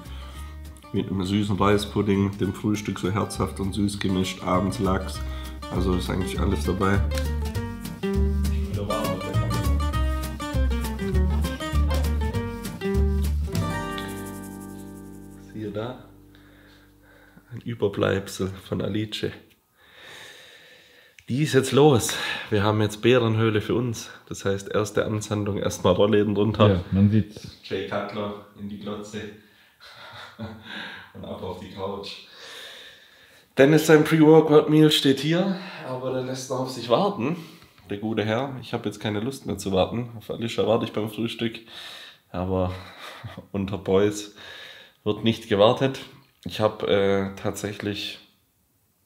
[SPEAKER 2] Mit einem süßen Reispudding, dem Frühstück so herzhaft und süß gemischt, abends Lachs. Also ist eigentlich alles dabei. Siehe da. Ein Überbleibsel von Alice. Die ist jetzt los. Wir haben jetzt Bärenhöhle für uns. Das heißt, erste Amtshandlung, erstmal Rollläden drunter.
[SPEAKER 1] Ja, man sieht's.
[SPEAKER 2] Jay Cutler in die Glotze. Und ab auf die Couch. Dennis, sein Pre-Workout-Meal steht hier, aber der lässt noch auf sich warten. Der gute Herr. Ich habe jetzt keine Lust mehr zu warten. Auf Alicia warte ich beim Frühstück. Aber unter Boys wird nicht gewartet. Ich habe tatsächlich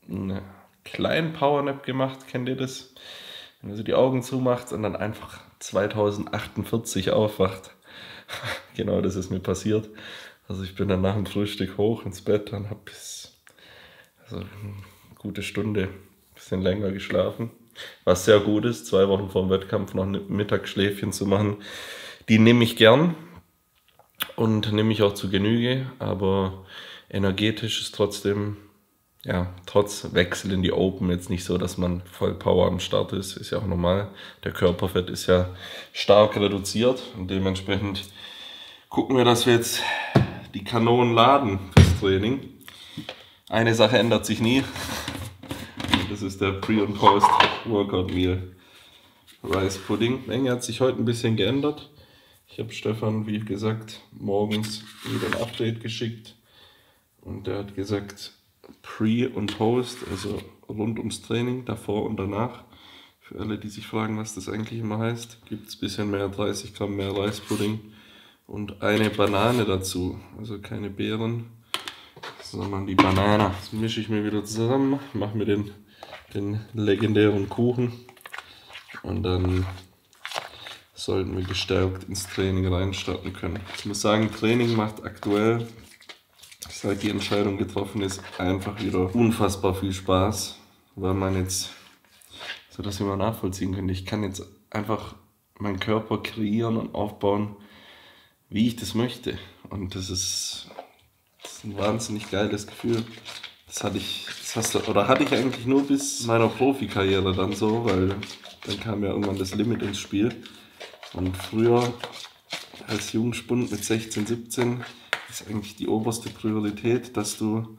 [SPEAKER 2] einen kleinen Powernap gemacht, kennt ihr das? Wenn ihr so die Augen zumacht und dann einfach 2048 aufwacht. Genau, das ist mir passiert. Also ich bin dann nach dem Frühstück hoch ins Bett und habe eine gute Stunde, ein bisschen länger geschlafen. Was sehr gut ist, 2 Wochen vor dem Wettkampf noch ein Mittagsschläfchen zu machen. Die nehme ich gern. und nehme ich auch zu Genüge, aber energetisch ist trotzdem, ja, trotz Wechsel in die Open jetzt nicht so, dass man voll Power am Start ist. Ist ja auch normal. Der Körperfett ist ja stark reduziert und dementsprechend gucken wir, dass wir jetzt die Kanonen laden fürs Training. Eine Sache ändert sich nie. Das ist der Pre- und Post-Workout Meal Rice Pudding. Die Menge hat sich heute ein bisschen geändert. Ich habe Stefan, wie gesagt, morgens wieder ein Update geschickt. Und der hat gesagt, Pre und Post, also rund ums Training, davor und danach. Für alle, die sich fragen, was das eigentlich immer heißt, gibt es ein bisschen mehr, 30 Gramm mehr Reispudding und eine Banane dazu. Also keine Beeren, sondern die Banane. Das mische ich mir wieder zusammen, mache mir den legendären Kuchen und dann sollten wir gestärkt ins Training reinstarten können. Ich muss sagen, Training macht aktuell, seit die Entscheidung getroffen ist, einfach wieder unfassbar viel Spaß, weil man jetzt, so dass wir mal nachvollziehen können, ich kann jetzt einfach meinen Körper kreieren und aufbauen, wie ich das möchte. Und das ist ein wahnsinnig geiles Gefühl. Hatte ich eigentlich nur bis meiner Profikarriere dann so, weil dann kam ja irgendwann das Limit ins Spiel. Und früher als Jungspund mit 16, 17 ist eigentlich die oberste Priorität, dass du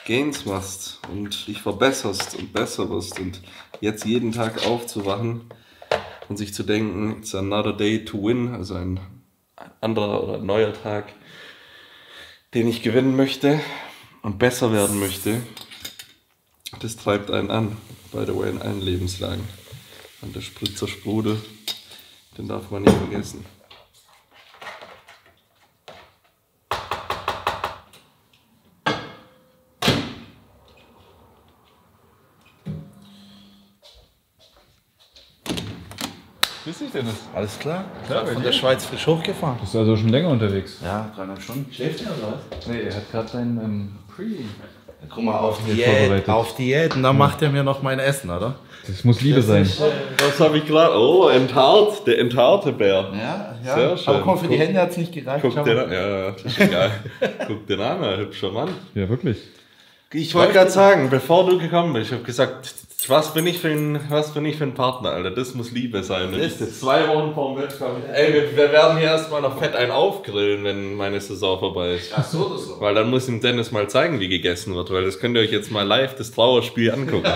[SPEAKER 2] Gains machst und dich verbesserst und besser wirst. Und jetzt jeden Tag aufzuwachen und sich zu denken, it's another day to win, also ein anderer oder neuer Tag, den ich gewinnen möchte und besser werden möchte, das treibt einen an, by the way, in allen Lebenslagen. Und der Spritzer Sprudel, den darf man nicht vergessen.
[SPEAKER 1] Wie ist denn das?
[SPEAKER 4] Alles klar?
[SPEAKER 1] Ja,
[SPEAKER 4] von der Schweiz frisch hochgefahren.
[SPEAKER 1] Bist du also schon länger unterwegs?
[SPEAKER 4] Ja, 3,5 Stunden. Schläft ihr oder was?
[SPEAKER 1] Nee, er hat gerade dein Pre.
[SPEAKER 4] Guck mal, auf Diät. Und dann macht er mir noch mein Essen, oder?
[SPEAKER 1] Das muss Liebe sein.
[SPEAKER 2] Das habe ich gerade. Oh, enthaart. Der enthaarte Bär.
[SPEAKER 4] Ja.
[SPEAKER 2] Sehr schön.
[SPEAKER 4] Aber guck mal, für die Hände hat es nicht gereicht.
[SPEAKER 2] Guck den an. Ja, das ist geil. Guck den an, ein hübscher Mann.
[SPEAKER 1] Ja, wirklich.
[SPEAKER 2] Ich wollte gerade sagen, bevor du gekommen bist, ich habe gesagt, was bin ich für ein Partner, Alter? Das muss Liebe sein. Das ist jetzt 2 Wochen vorm Wettkampf. Ey, wir werden hier erstmal noch fett einen aufgrillen, wenn meine Saison vorbei ist.
[SPEAKER 4] Ach so, das so.
[SPEAKER 2] Weil dann muss ihm Dennis mal zeigen, wie gegessen wird, weil das könnt ihr euch jetzt mal live das Trauerspiel angucken.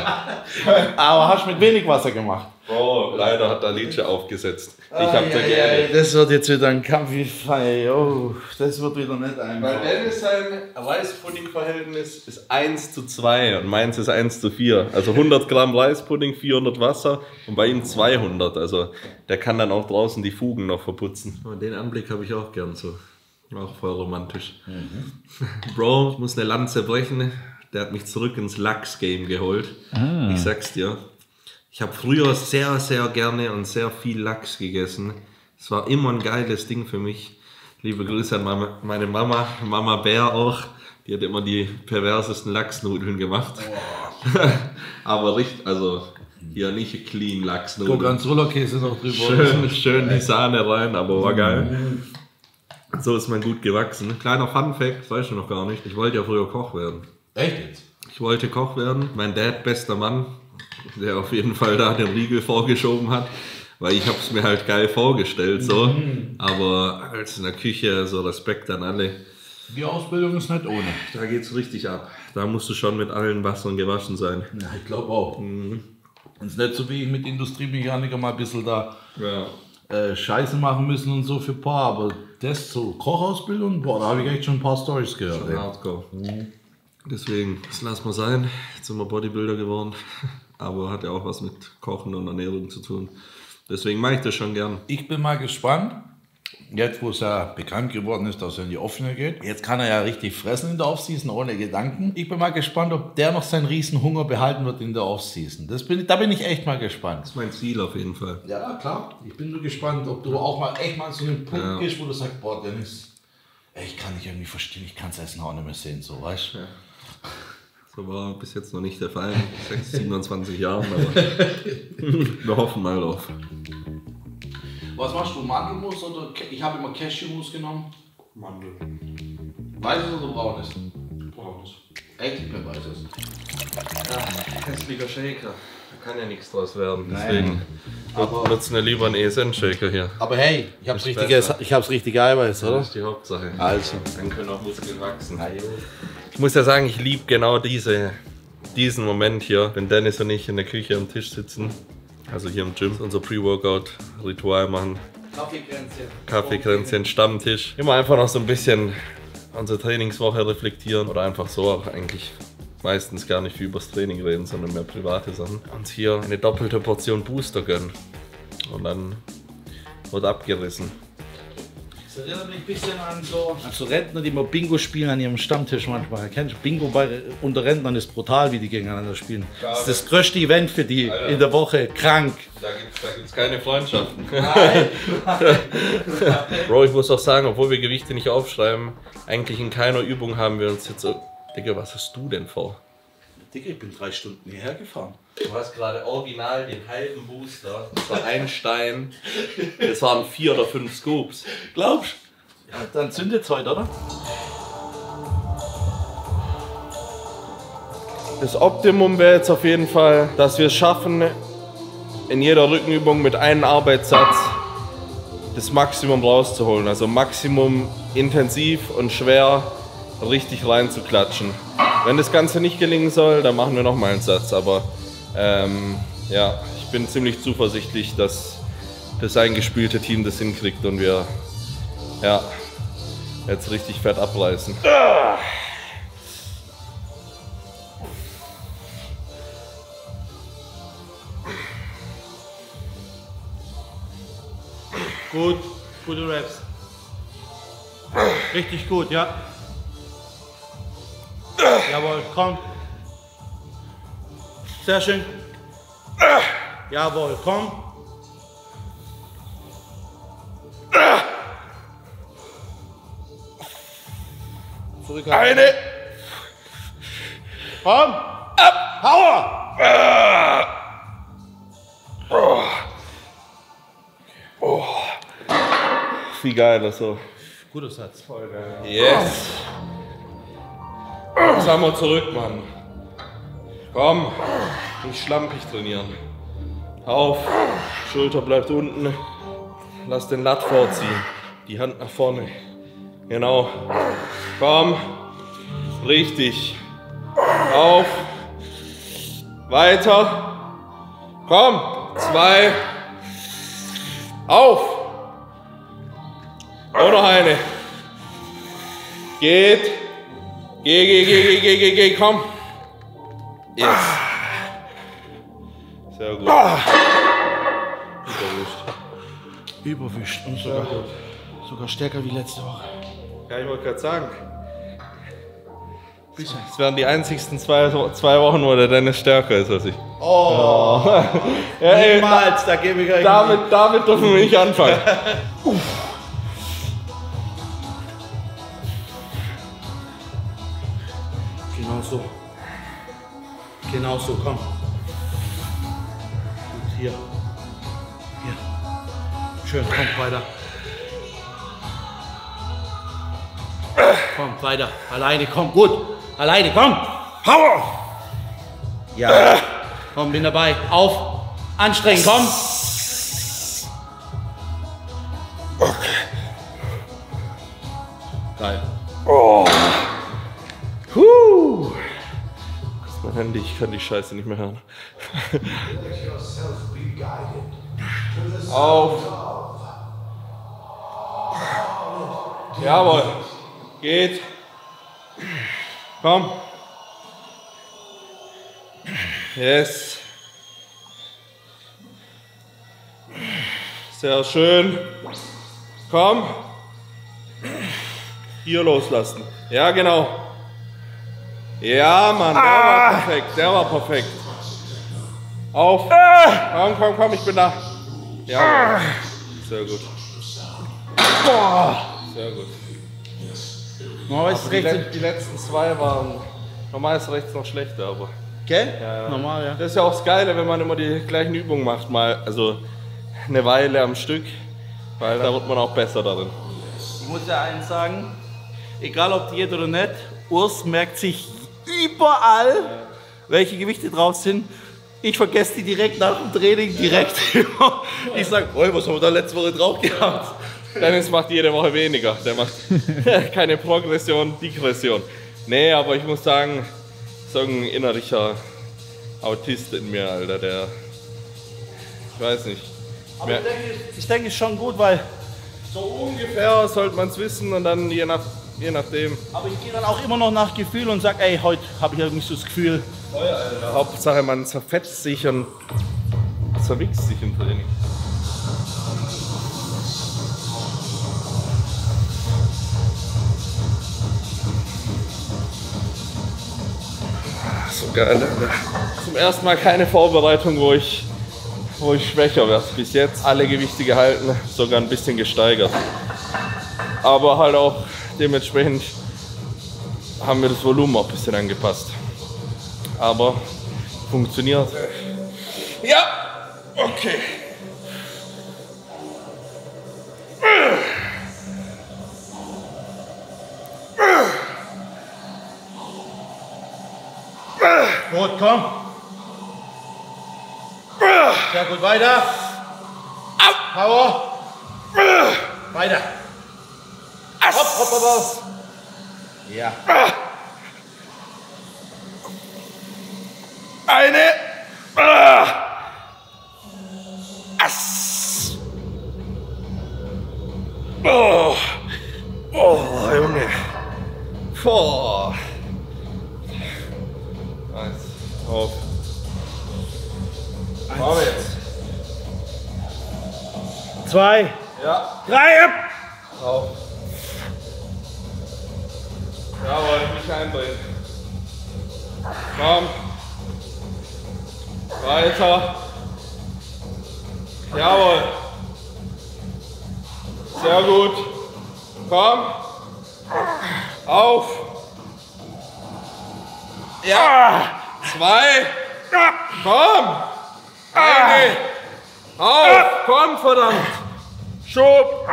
[SPEAKER 4] Aber hast du mit wenig Wasser gemacht?
[SPEAKER 2] Oh, leider hat Alice aufgesetzt. Ich hab da gerne.
[SPEAKER 4] Das wird jetzt wieder ein Kampf wie Fei. Oh, das wird wieder nicht einfach.
[SPEAKER 2] Weil Dennis sein Reispudding-Verhältnis ist 1:2 und meins ist 1:4. Also 100 Gramm Reispudding, 400 Wasser und bei ihm 200. Also der kann dann auch draußen die Fugen noch verputzen. Und den Anblick habe ich auch gern so. Auch voll romantisch. Bro, ich muss eine Lanze brechen. Der hat mich zurück ins Lachs-Game geholt. Ich sag's dir. Ich habe früher sehr, sehr gerne und sehr viel Lachs gegessen. Es war immer ein geiles Ding für mich. Liebe Grüße an meine Mama, Mama Bär auch. Die hat immer die perversesten Lachsnudeln gemacht. Aber richtig, also hier nicht clean Lachsnudeln.
[SPEAKER 4] Guck, ganz Rollerkäse noch drüber.
[SPEAKER 2] Schön die Sahne rein, aber war geil. So ist man gut gewachsen. Kleiner Funfact, das weißt du noch gar nicht. Ich wollte ja früher Koch werden.
[SPEAKER 4] Echt jetzt?
[SPEAKER 2] Ich wollte Koch werden. Mein Dad, bester Mann, der auf jeden Fall da den Riegel vorgeschoben hat, weil ich habe es mir halt geil vorgestellt so, aber als in der Küche, so Respekt an alle.
[SPEAKER 4] Die Ausbildung ist nicht ohne.
[SPEAKER 2] Da geht's richtig ab. Da musst du schon mit allen Wassern gewaschen sein.
[SPEAKER 4] Ja, ich glaube auch. Und es ist nicht so wie ich mit Industriemechaniker mal ein bisschen da Scheiße machen müssen und so für ein paar, aber das so Kochausbildung, boah, da habe ich echt schon ein paar Storys gehört.
[SPEAKER 2] Schon hardcore. Deswegen, das lassen wir sein. Jetzt sind wir Bodybuilder geworden. Aber hat ja auch was mit Kochen und Ernährung zu tun. Deswegen mache ich das schon gern.
[SPEAKER 4] Ich bin mal gespannt, jetzt wo es ja bekannt geworden ist, dass er in die Offene geht. Jetzt kann er ja richtig fressen in der Offseason, ohne Gedanken. Ich bin mal gespannt, ob der noch seinen riesen Hunger behalten wird in der Offseason. Da bin ich echt mal gespannt.
[SPEAKER 2] Das ist mein Ziel auf jeden Fall.
[SPEAKER 4] Ja, klar. Ich bin nur gespannt, ob du auch mal echt mal zu einem Punkt gehst, wo du sagst, boah, Dennis, ich kann dich irgendwie verstehen, ich kann es Essen auch nicht mehr sehen, so, weißt du? Ja.
[SPEAKER 2] So war bis jetzt noch nicht der Fall, 27 Jahren, aber wir hoffen mal drauf.
[SPEAKER 4] Was machst du, Mandelmus oder ich habe immer Cashewmus genommen? Mandel. Weißes oder braunes? Braunes. Eigentlich mehr weißes.
[SPEAKER 2] Hässlicher Shaker. Da kann ja nichts draus werden.
[SPEAKER 4] Nein.
[SPEAKER 2] Deswegen nutzen wir lieber einen ESN-Shaker hier.
[SPEAKER 4] Aber hey, ich hab's richtig Eiweiß, oder?
[SPEAKER 2] Das ist die Hauptsache.
[SPEAKER 4] Also.
[SPEAKER 2] Dann können auch Muskeln wachsen. Ich muss ja sagen, ich liebe genau diesen Moment hier, wenn Dennis und ich in der Küche am Tisch sitzen. Also hier im Gym, unser Pre-Workout-Ritual machen. Kaffeekränzchen, Stammtisch. Immer einfach noch so ein bisschen unsere Trainingswoche reflektieren oder einfach so auch eigentlich meistens gar nicht viel übers Training reden, sondern mehr private Sachen. Uns hier eine doppelte Portion Booster gönnen und dann wird abgerissen.
[SPEAKER 4] Das erinnert mich ein bisschen an so Rentner, die mal Bingo spielen an ihrem Stammtisch manchmal. Kennst du Bingo unter Rentnern ist brutal, wie die gegeneinander spielen. Das ist das größte Event für die in der Woche. Krank.
[SPEAKER 2] Da gibt's keine Freundschaften.
[SPEAKER 4] Nein.
[SPEAKER 2] Bro, ich muss auch sagen, obwohl wir Gewichte nicht aufschreiben, eigentlich in keiner Übung haben wir uns jetzt so... Digga, was hast du denn vor?
[SPEAKER 4] Digga, ich bin 3 Stunden hierher gefahren.
[SPEAKER 2] Du hast gerade original den halben Booster. Das war ein Stein. Das waren 4 oder 5 Scoops.
[SPEAKER 4] Glaubst du? Ja, dann zündet's heute, oder?
[SPEAKER 2] Das Optimum wäre jetzt auf jeden Fall, dass wir es schaffen, in jeder Rückenübung mit einem Arbeitssatz das Maximum rauszuholen. Also Maximum intensiv und schwer richtig reinzuklatschen. Wenn das Ganze nicht gelingen soll, dann machen wir nochmal einen Satz. Aber ja, ich bin ziemlich zuversichtlich, dass das eingespielte Team das hinkriegt und wir ja, jetzt richtig fett abreißen.
[SPEAKER 4] Gut, gute Raps. Richtig gut, ja. Jawohl, komm. Sehr schön. Jawohl, komm. Zurück.
[SPEAKER 2] Eine!
[SPEAKER 4] Komm! Ab! Power!
[SPEAKER 2] Wie geil das so.
[SPEAKER 4] Guter Satz.
[SPEAKER 2] Voll geil. Yes! Jetzt haben wir zurück, Mann. Komm, nicht schlampig trainieren. Auf, Schulter bleibt unten. Lass den Latt vorziehen. Die Hand nach vorne. Genau. Komm. Richtig. Auf. Weiter. Komm. 2. Auf. Und noch eine. Geht. Geh, komm. Yes. Sehr gut.
[SPEAKER 4] Überwischt und sogar stärker wie letzte Woche.
[SPEAKER 2] Ja, ich wollte gerade sagen. Es werden die einzigsten 2 Wochen, wo der Dennis stärker ist als ich.
[SPEAKER 4] Oh!
[SPEAKER 2] Ja, ey,
[SPEAKER 4] niemals, da gebe ich euch
[SPEAKER 2] damit dürfen wir nicht anfangen.
[SPEAKER 4] Genau so, komm. Und hier. Schön, komm, weiter. Komm, weiter. Alleine, komm, gut. Alleine, komm. Power! Ja. Komm, bin dabei. Auf. Anstrengen, komm.
[SPEAKER 2] Okay.
[SPEAKER 4] Geil.
[SPEAKER 2] Oh. Mein Handy, ich kann die Scheiße nicht mehr hören. Auf. Jawohl. Geht. Komm. Yes. Sehr schön. Komm. Hier loslassen. Ja, genau. Ja, Mann, der war perfekt. Auf. Komm, ich bin da. Ja, sehr gut. Sehr gut. Die letzten 2 waren, normal ist rechts noch schlechter, aber.
[SPEAKER 4] Gell?
[SPEAKER 2] Ja.
[SPEAKER 4] Normal, ja.
[SPEAKER 2] Das ist ja auch das Geile, wenn man immer die gleichen Übungen macht, mal, also eine Weile am Stück, weil da wird man auch besser darin.
[SPEAKER 4] muss ja eins sagen, egal ob Diät oder nicht, Urs merkt sich überall, welche Gewichte drauf sind. Ich vergesse die direkt nach dem Training, direkt. Ich sage, was haben wir da letzte Woche drauf gehabt?
[SPEAKER 2] Dennis macht jede Woche weniger. Der macht keine Progression, Digression. Nee, aber ich muss sagen, so ein innerlicher Autist in mir, Alter, der, ich weiß nicht.
[SPEAKER 4] Aber ich denke, es ist schon gut, weil
[SPEAKER 2] so ungefähr sollte man es wissen und dann je nachdem.
[SPEAKER 4] Aber ich gehe dann auch immer noch nach Gefühl und sage, ey, heute habe ich irgendwie so das Gefühl.
[SPEAKER 2] Alter. Hauptsache man zerfetzt sich und zerwichst sich im Training. So geil, Alter. Zum ersten Mal keine Vorbereitung, wo ich schwächer werde. Bis jetzt alle Gewichte gehalten, sogar ein bisschen gesteigert. Aber halt auch dementsprechend haben wir das Volumen auch ein bisschen angepasst. Aber funktioniert. Ja, okay.
[SPEAKER 4] Gut, komm. Sehr gut, weiter. Power. Weiter. Hopp. Ja.
[SPEAKER 2] Eine. Junge. Boah. Eins. Auf. Machen wir jetzt.
[SPEAKER 4] 2.
[SPEAKER 2] Ja.
[SPEAKER 4] 3.
[SPEAKER 2] Auf. Jawohl, nicht eindrehen. Komm. Weiter. Jawohl. Sehr gut. Komm. Auf. Ja. 2. Komm. Eine. Auf. Komm, verdammt. Schub.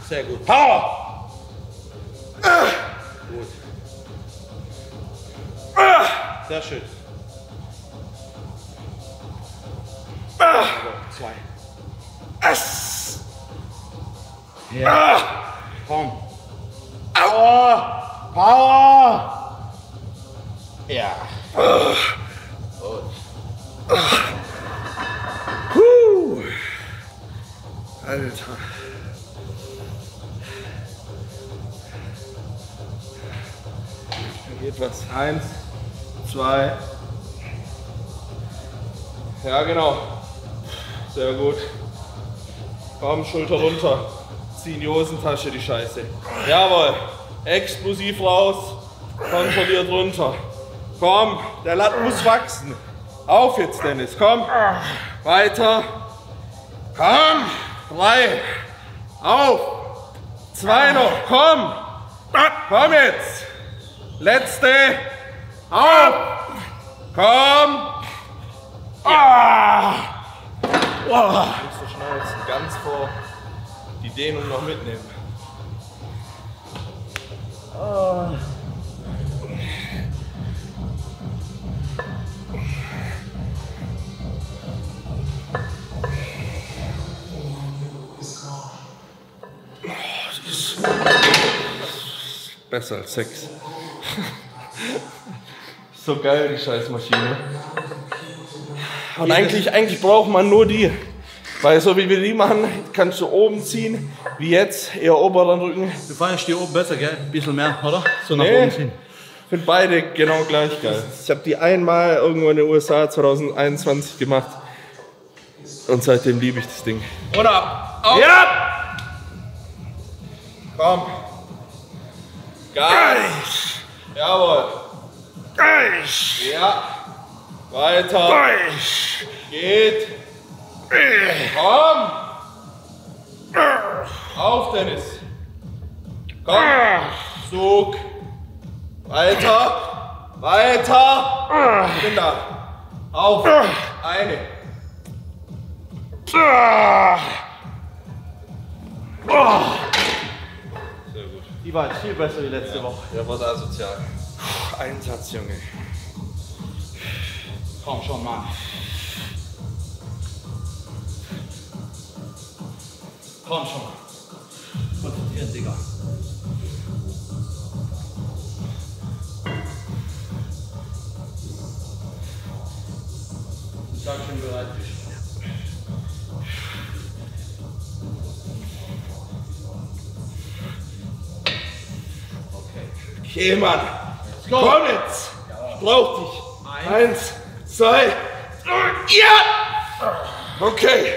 [SPEAKER 4] Sehr gut. Power. Gut. Sehr schön. 2. Ja. Komm. Power. Ja.
[SPEAKER 2] Alter. Da geht was. 1, 2. Ja, genau. Sehr gut. Komm, Schulter runter. Zieh in die Hosentasche, die Scheiße. Jawohl. Explosiv raus. Kontrolliert runter. Komm, der Latt muss wachsen. Auf jetzt, Dennis. Komm. Weiter. Komm. 3. Auf. 2 noch. Komm. Komm jetzt. Letzte. Auf. Komm. Nicht so schnauzen. Ganz vor die Dehnung noch mitnehmen. Besser als Sex. So geil, die Scheißmaschine. Und eigentlich braucht man nur die. Weil so wie wir die machen, kannst du oben ziehen, wie jetzt, eher oberen Rücken.
[SPEAKER 4] Du fandest die oben besser, gell? Ein bisschen mehr, oder? So nach
[SPEAKER 2] Nee,
[SPEAKER 4] oben ziehen.
[SPEAKER 2] ich finde beide genau gleich geil. Ich habe die einmal irgendwo in den USA 2021 gemacht. Und seitdem liebe ich das Ding. Oder? Auf. Ja! Komm. Geil. Jawohl. Ja. Weiter. Geht. Komm. Auf, Dennis. Komm. Zug. Weiter. Weiter. Ich bin da. Auf. Eine. Sehr gut.
[SPEAKER 4] Die war viel besser wie letzte Woche.
[SPEAKER 2] Ja, was asozial. Einsatz, Junge.
[SPEAKER 4] Komm schon, Mann. Komm schon. Konzentrieren, Digga. Ich sag schon bereit bist.
[SPEAKER 2] Okay, Mann. Komm jetzt. Ich brauch dich. 1, 2, ja! Okay.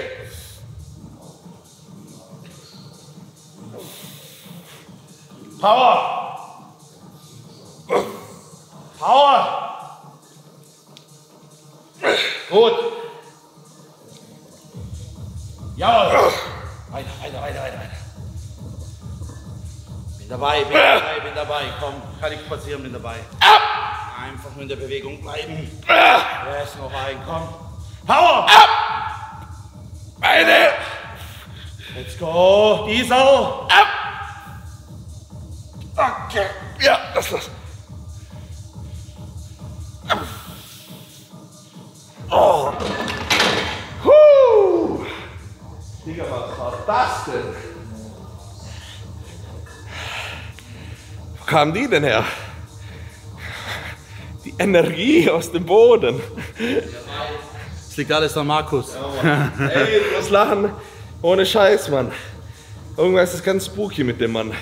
[SPEAKER 4] Power! Power! Gut. Jawohl. Weiter. Bin dabei. Komm, kann ich spazieren, bin dabei. Einfach nur in der Bewegung bleiben. Yes, noch ein, komm. Power!
[SPEAKER 2] Eine.
[SPEAKER 4] Let's go. Diesel.
[SPEAKER 2] Okay. Ja, das war's. Oh. Digga, was war das denn? Wo kam die denn her? Die Energie aus dem Boden.
[SPEAKER 4] Das liegt alles an Markus.
[SPEAKER 2] Ja, ey, du musst lachen. Ohne Scheiß, Mann. Irgendwas ist ganz spooky mit dem Mann.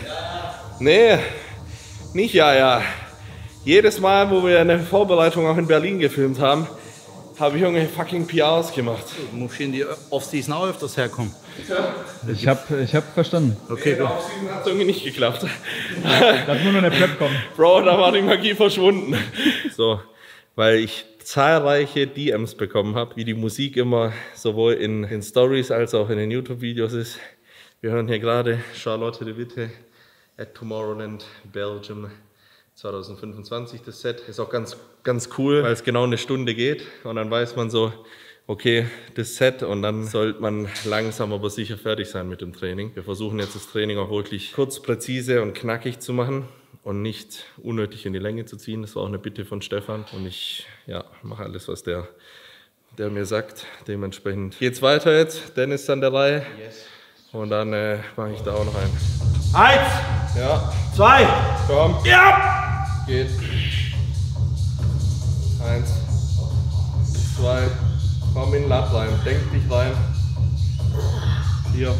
[SPEAKER 2] Nee, nicht ja. Jedes Mal, wo wir eine Vorbereitung auch in Berlin gefilmt haben, habe ich irgendwelche fucking PRs gemacht.
[SPEAKER 4] Du musst in die Off-Season auch öfters herkommen.
[SPEAKER 1] Ich hab verstanden.
[SPEAKER 2] Okay, der Off-Season hat irgendwie nicht geklappt.
[SPEAKER 1] Lass nur noch eine Prep kommen.
[SPEAKER 2] Bro, da war die Magie verschwunden. So, weil ich zahlreiche DMs bekommen habe, wie die Musik immer sowohl in den Stories als auch in den YouTube-Videos ist. Wir hören hier gerade Charlotte de Witte at Tomorrowland, Belgium 2025. Das Set ist auch ganz cool, weil es genau eine Stunde geht und dann weiß man so, okay, das Set und dann sollte man langsam aber sicher fertig sein mit dem Training. Wir versuchen jetzt das Training auch wirklich kurz, präzise und knackig zu machen und nicht unnötig in die Länge zu ziehen. Das war auch eine Bitte von Stefan und ich mache alles, was der mir sagt. Dementsprechend geht's weiter jetzt. Dennis ist an der Reihe.
[SPEAKER 4] Yes.
[SPEAKER 2] Und dann mache ich da auch noch einen.
[SPEAKER 4] 1,
[SPEAKER 2] Ja,
[SPEAKER 4] 2,
[SPEAKER 2] komm.
[SPEAKER 4] ja!
[SPEAKER 2] Geht. 1, 2, komm in den Latt rein, denk dich rein. 4,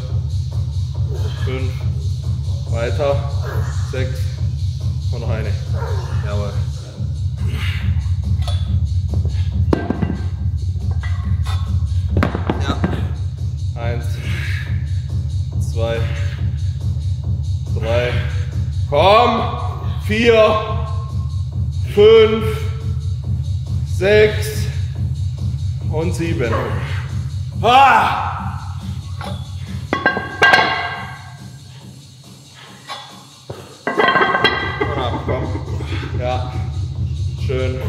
[SPEAKER 2] 5, weiter, 6 und noch eine. Jawohl. Ja. 1, 2, 3, komm! 4, 5, 6 und 7.
[SPEAKER 4] Ah!
[SPEAKER 2] Und ab, komm. Ja, schön.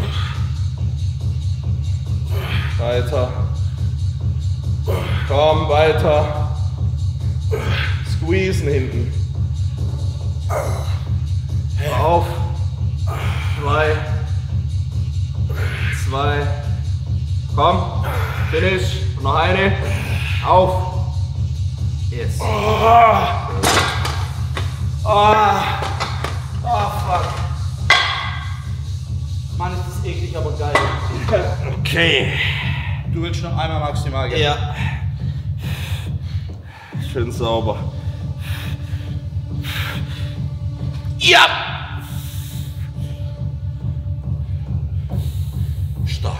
[SPEAKER 2] Weiter. Komm, weiter. Squeezen hinten. Auf. 3, 2. Komm. Finish. Und noch eine. Auf. Yes.
[SPEAKER 4] Oh fuck. Mann, ist das eklig, aber geil.
[SPEAKER 2] Okay.
[SPEAKER 4] Du willst noch einmal maximal gehen?
[SPEAKER 2] Ja. Schön sauber. Ja!
[SPEAKER 4] Stark.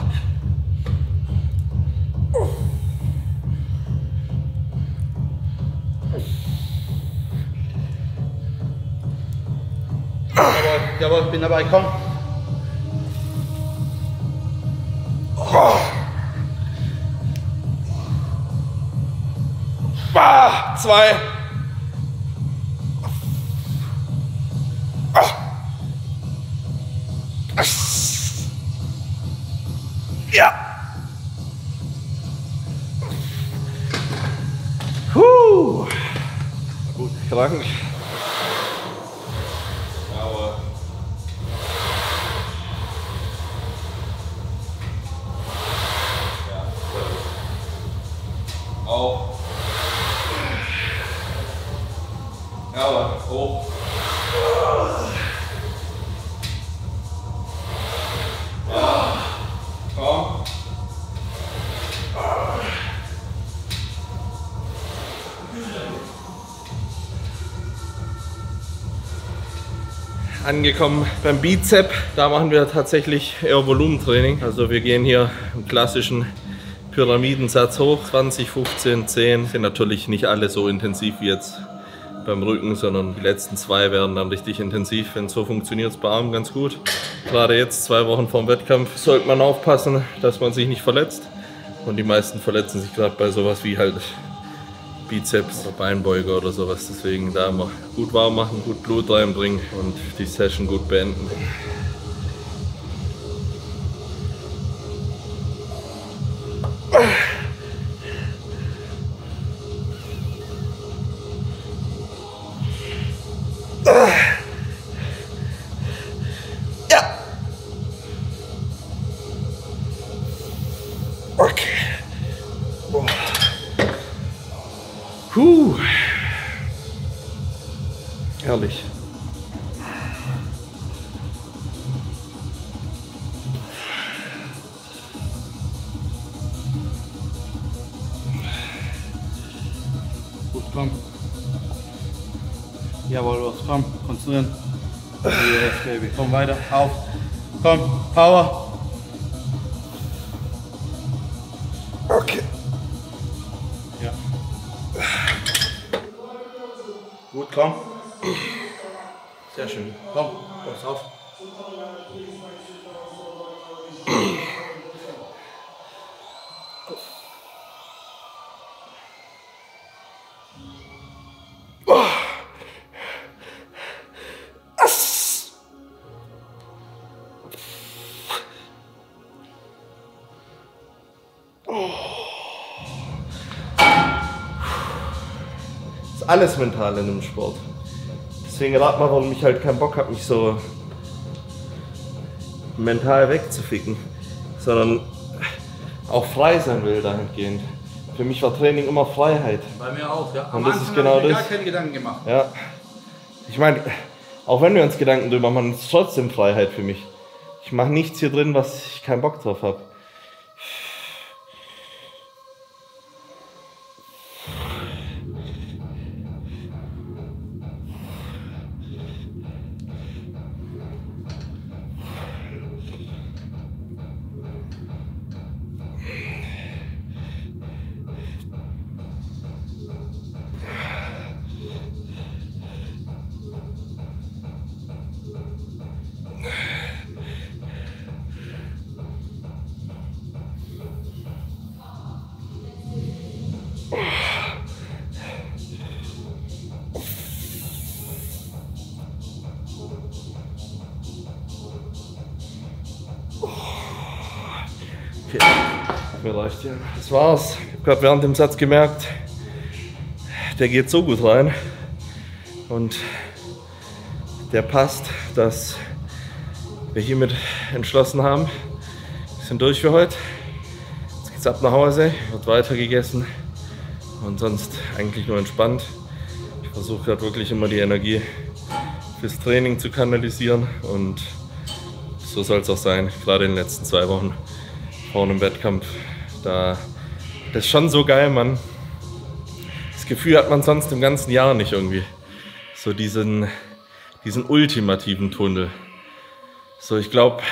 [SPEAKER 4] Jawohl, bin dabei, komm.
[SPEAKER 2] Bah, 2. Ja. Krank. Aber ja, auch. Aber hoch. Ja. Komm. Angekommen beim Bizep, da machen wir tatsächlich eher Volumentraining. Also wir gehen hier im klassischen Pyramidensatz hoch, 20, 15, 10. Sind natürlich nicht alle so intensiv wie jetzt beim Rücken, sondern die letzten 2 werden dann richtig intensiv. Wenn so funktioniert es bei Armen ganz gut. Gerade jetzt, 2 Wochen vorm Wettkampf, sollte man aufpassen, dass man sich nicht verletzt. Und die meisten verletzen sich gerade bei sowas wie halt Bizeps oder Beinbeuger oder sowas. Deswegen da immer gut warm machen, gut Blut reinbringen und die Session gut beenden. Ja. Okay. Herrlich.
[SPEAKER 5] Gut, komm. Jawohl, los, komm, konzentrieren. Yes, Baby. Komm weiter, auf. Komm, Power.
[SPEAKER 2] Okay.
[SPEAKER 5] Ja. Gut, komm. Sehr schön. Komm, pass auf.
[SPEAKER 2] Ist alles mental in dem Sport. Deswegen rat mal, warum ich halt keinen Bock habe, mich so mental wegzuficken, sondern auch frei sein will dahingehend. Für mich war Training immer Freiheit.
[SPEAKER 5] Bei mir auch, ja.
[SPEAKER 2] Und das ist genau das.
[SPEAKER 5] Gar keine Gedanken gemacht.
[SPEAKER 2] Ja. Ich meine, auch wenn wir uns Gedanken drüber machen, ist es trotzdem Freiheit für mich. Ich mache nichts hier drin, was ich keinen Bock drauf habe. Okay, mir reicht ja. Das war's. Ich habe gerade während dem Satz gemerkt, der geht so gut rein und der passt, dass wir hiermit entschlossen haben, wir sind durch für heute. Jetzt geht's ab nach Hause, wird weiter gegessen und sonst eigentlich nur entspannt. Ich versuche gerade wirklich immer die Energie fürs Training zu kanalisieren und so soll es auch sein, gerade in den letzten 2 Wochen vor einem Wettkampf. Das ist schon so geil, Mann. Das Gefühl hat man sonst im ganzen Jahr nicht irgendwie. So diesen ultimativen Tunnel. So, ich glaube,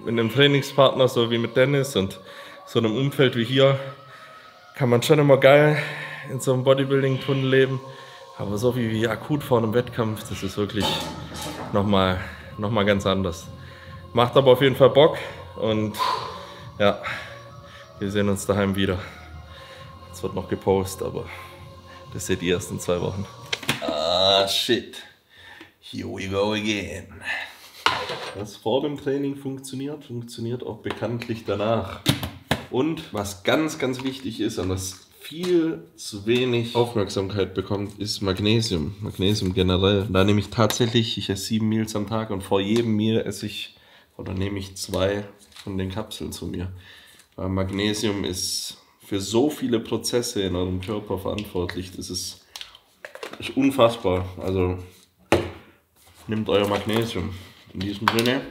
[SPEAKER 2] mit einem Trainingspartner, so wie mit Dennis und so einem Umfeld wie hier, kann man schon immer geil in so einem Bodybuilding-Tunnel leben. Aber so wie akut vor einem Wettkampf, das ist wirklich nochmal ganz anders. Macht aber auf jeden Fall Bock und ja, wir sehen uns daheim wieder. Jetzt wird noch gepostet, aber das seht ihr erst in 2 Wochen. Ah, shit. Here we go again. Was vor dem Training funktioniert, funktioniert auch bekanntlich danach. Und was ganz, ganz wichtig ist, und das viel zu wenig Aufmerksamkeit bekommt, ist Magnesium. Magnesium generell. Und da nehme ich tatsächlich, ich esse 7 Meals am Tag und vor jedem Meal esse ich oder nehme ich 2 von den Kapseln zu mir. Weil Magnesium ist für so viele Prozesse in eurem Körper verantwortlich. Das ist unfassbar. Also nehmt euer Magnesium. In diesem Sinne,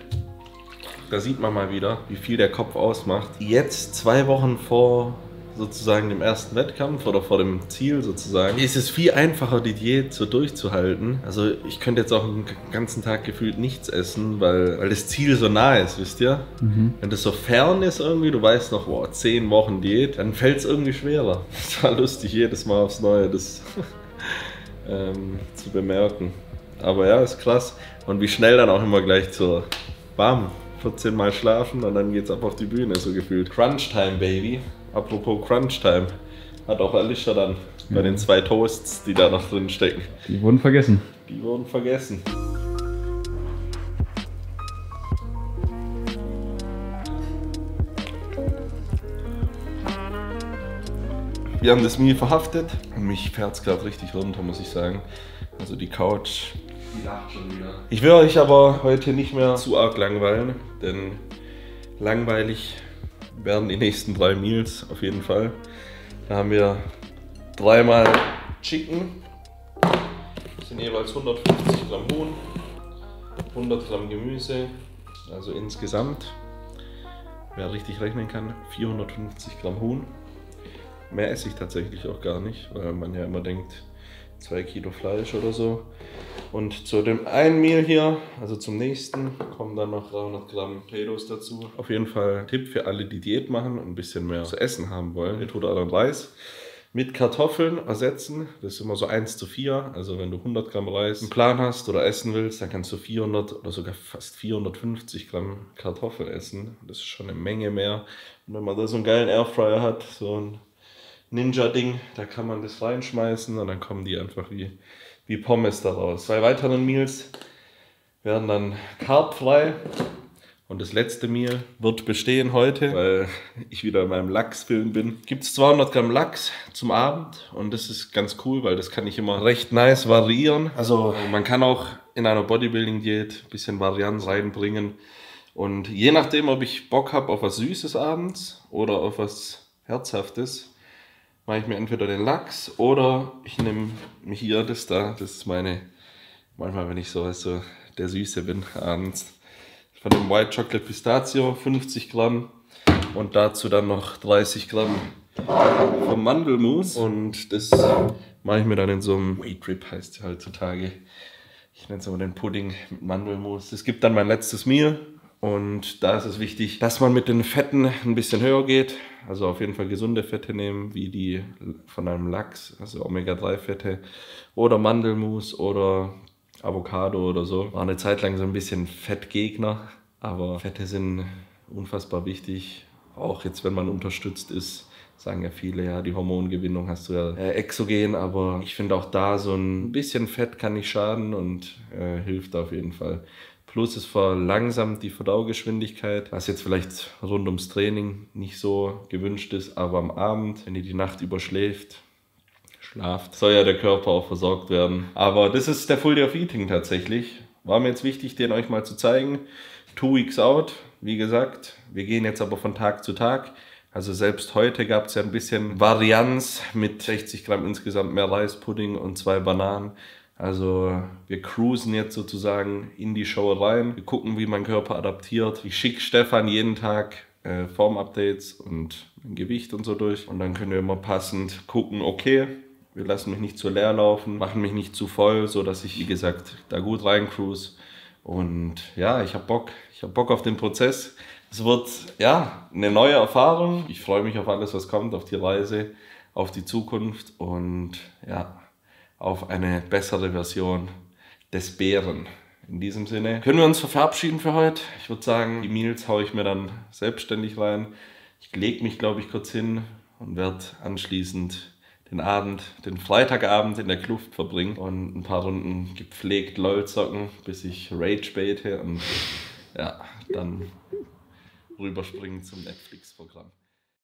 [SPEAKER 2] da sieht man mal wieder, wie viel der Kopf ausmacht. Jetzt 2 Wochen vor sozusagen dem ersten Wettkampf oder vor dem Ziel sozusagen, ist es viel einfacher, die Diät so durchzuhalten. Also ich könnte jetzt auch einen ganzen Tag gefühlt nichts essen, weil das Ziel so nah ist, wisst ihr? Wenn das so fern ist irgendwie, du weißt noch, wow, 10 Wochen Diät, dann fällt es irgendwie schwerer. Es war lustig, jedes Mal aufs Neue das zu bemerken. Aber ja, ist krass. Und wie schnell dann auch immer gleich zur Bam, 14 Mal schlafen und dann geht's ab auf die Bühne, so gefühlt. Crunch Time, Baby. Apropos Crunch Time, hat auch Alicia dann bei den 2 Toasts, die da noch drin stecken.
[SPEAKER 1] Die wurden vergessen.
[SPEAKER 2] Die wurden vergessen. Wir haben das Meal verhaftet und mich fährt es gerade richtig runter, muss ich sagen. Also die Couch, die lacht schon wieder. Ich will euch aber heute nicht mehr zu arg langweilen, denn langweilig werden die nächsten 3 Meals auf jeden Fall. Da haben wir 3-mal Chicken. Das sind jeweils 150 Gramm Huhn, 100 Gramm Gemüse, also insgesamt, wer richtig rechnen kann, 450 Gramm Huhn. Mehr esse ich tatsächlich auch gar nicht, weil man ja immer denkt, 2 Kilo Fleisch oder so. Und zu dem einen Meal hier, also zum nächsten, kommen dann noch 300 Gramm Potatoes dazu. Auf jeden Fall ein Tipp für alle, die Diät machen und ein bisschen mehr zu essen haben wollen. Ihr tut euren Reis mit Kartoffeln ersetzen. Das ist immer so 1:4. Also wenn du 100 Gramm Reis im Plan hast oder essen willst, dann kannst du 400 oder sogar fast 450 Gramm Kartoffeln essen. Das ist schon eine Menge mehr. Und wenn man da so einen geilen Airfryer hat, so ein Ninja-Ding, da kann man das reinschmeißen und dann kommen die einfach wie Pommes daraus. 2 weiteren Meals werden dann carbfrei und das letzte Meal wird bestehen heute, weil ich wieder in meinem Lachsfilm bin. Gibt es 200 Gramm Lachs zum Abend und das ist ganz cool, weil das kann ich immer recht nice variieren. Also man kann auch in einer Bodybuilding-Diät ein bisschen Varianz reinbringen und je nachdem, ob ich Bock habe auf was Süßes abends oder auf was Herzhaftes, mache ich mir entweder den Lachs oder ich nehme mir hier das da. Das ist meine, manchmal wenn ich so der Süße bin abends, von dem White Chocolate Pistachio, 50 Gramm und dazu dann noch 30 Gramm vom Mandelmus und das mache ich mir dann in so einem Wheat Rib, heißt es heutzutage. Ich nenne es immer den Pudding mit Mandelmus. Das gibt dann mein letztes Meal. Und da ist es wichtig, dass man mit den Fetten ein bisschen höher geht. Also auf jeden Fall gesunde Fette nehmen, wie die von einem Lachs, also Omega-3-Fette oder Mandelmus oder Avocado oder so. War eine Zeit lang so ein bisschen Fettgegner, aber Fette sind unfassbar wichtig. Auch jetzt, wenn man unterstützt ist, sagen ja viele, ja, die Hormongewinnung hast du ja exogen, aber ich finde auch da so ein bisschen Fett kann nicht schaden und hilft auf jeden Fall. Plus es verlangsamt die Verdaugeschwindigkeit, was jetzt vielleicht rund ums Training nicht so gewünscht ist, aber am Abend, wenn ihr die Nacht überschläft, soll ja der Körper auch versorgt werden. Aber das ist der Full Day of Eating tatsächlich. War mir jetzt wichtig, den euch mal zu zeigen. 2 weeks out, wie gesagt. Wir gehen jetzt aber von Tag zu Tag. Also selbst heute gab es ja ein bisschen Varianz mit 60 Gramm insgesamt mehr Reispudding und 2 Bananen. Also wir cruisen jetzt sozusagen in die Show rein. Wir gucken, wie mein Körper adaptiert. Ich schicke Stefan jeden Tag Form-Updates und Gewicht und so durch. Und dann können wir immer passend gucken, okay, wir lassen mich nicht zu leer laufen, machen mich nicht zu voll, sodass ich, wie gesagt, da gut rein cruise. Und ja, ich habe Bock. Ich habe Bock auf den Prozess. Es wird ja eine neue Erfahrung. Ich freue mich auf alles, was kommt, auf die Reise, auf die Zukunft und ja, auf eine bessere Version des Bären. In diesem Sinne können wir uns verabschieden für heute. Ich würde sagen, die Meals haue ich mir dann selbstständig rein. Ich lege mich, glaube ich, kurz hin und werde anschließend den Freitagabend in der Kluft verbringen und ein paar Runden gepflegt LOL zocken, bis ich Rage baite und ja, dann rüberspringen zum Netflix-Programm.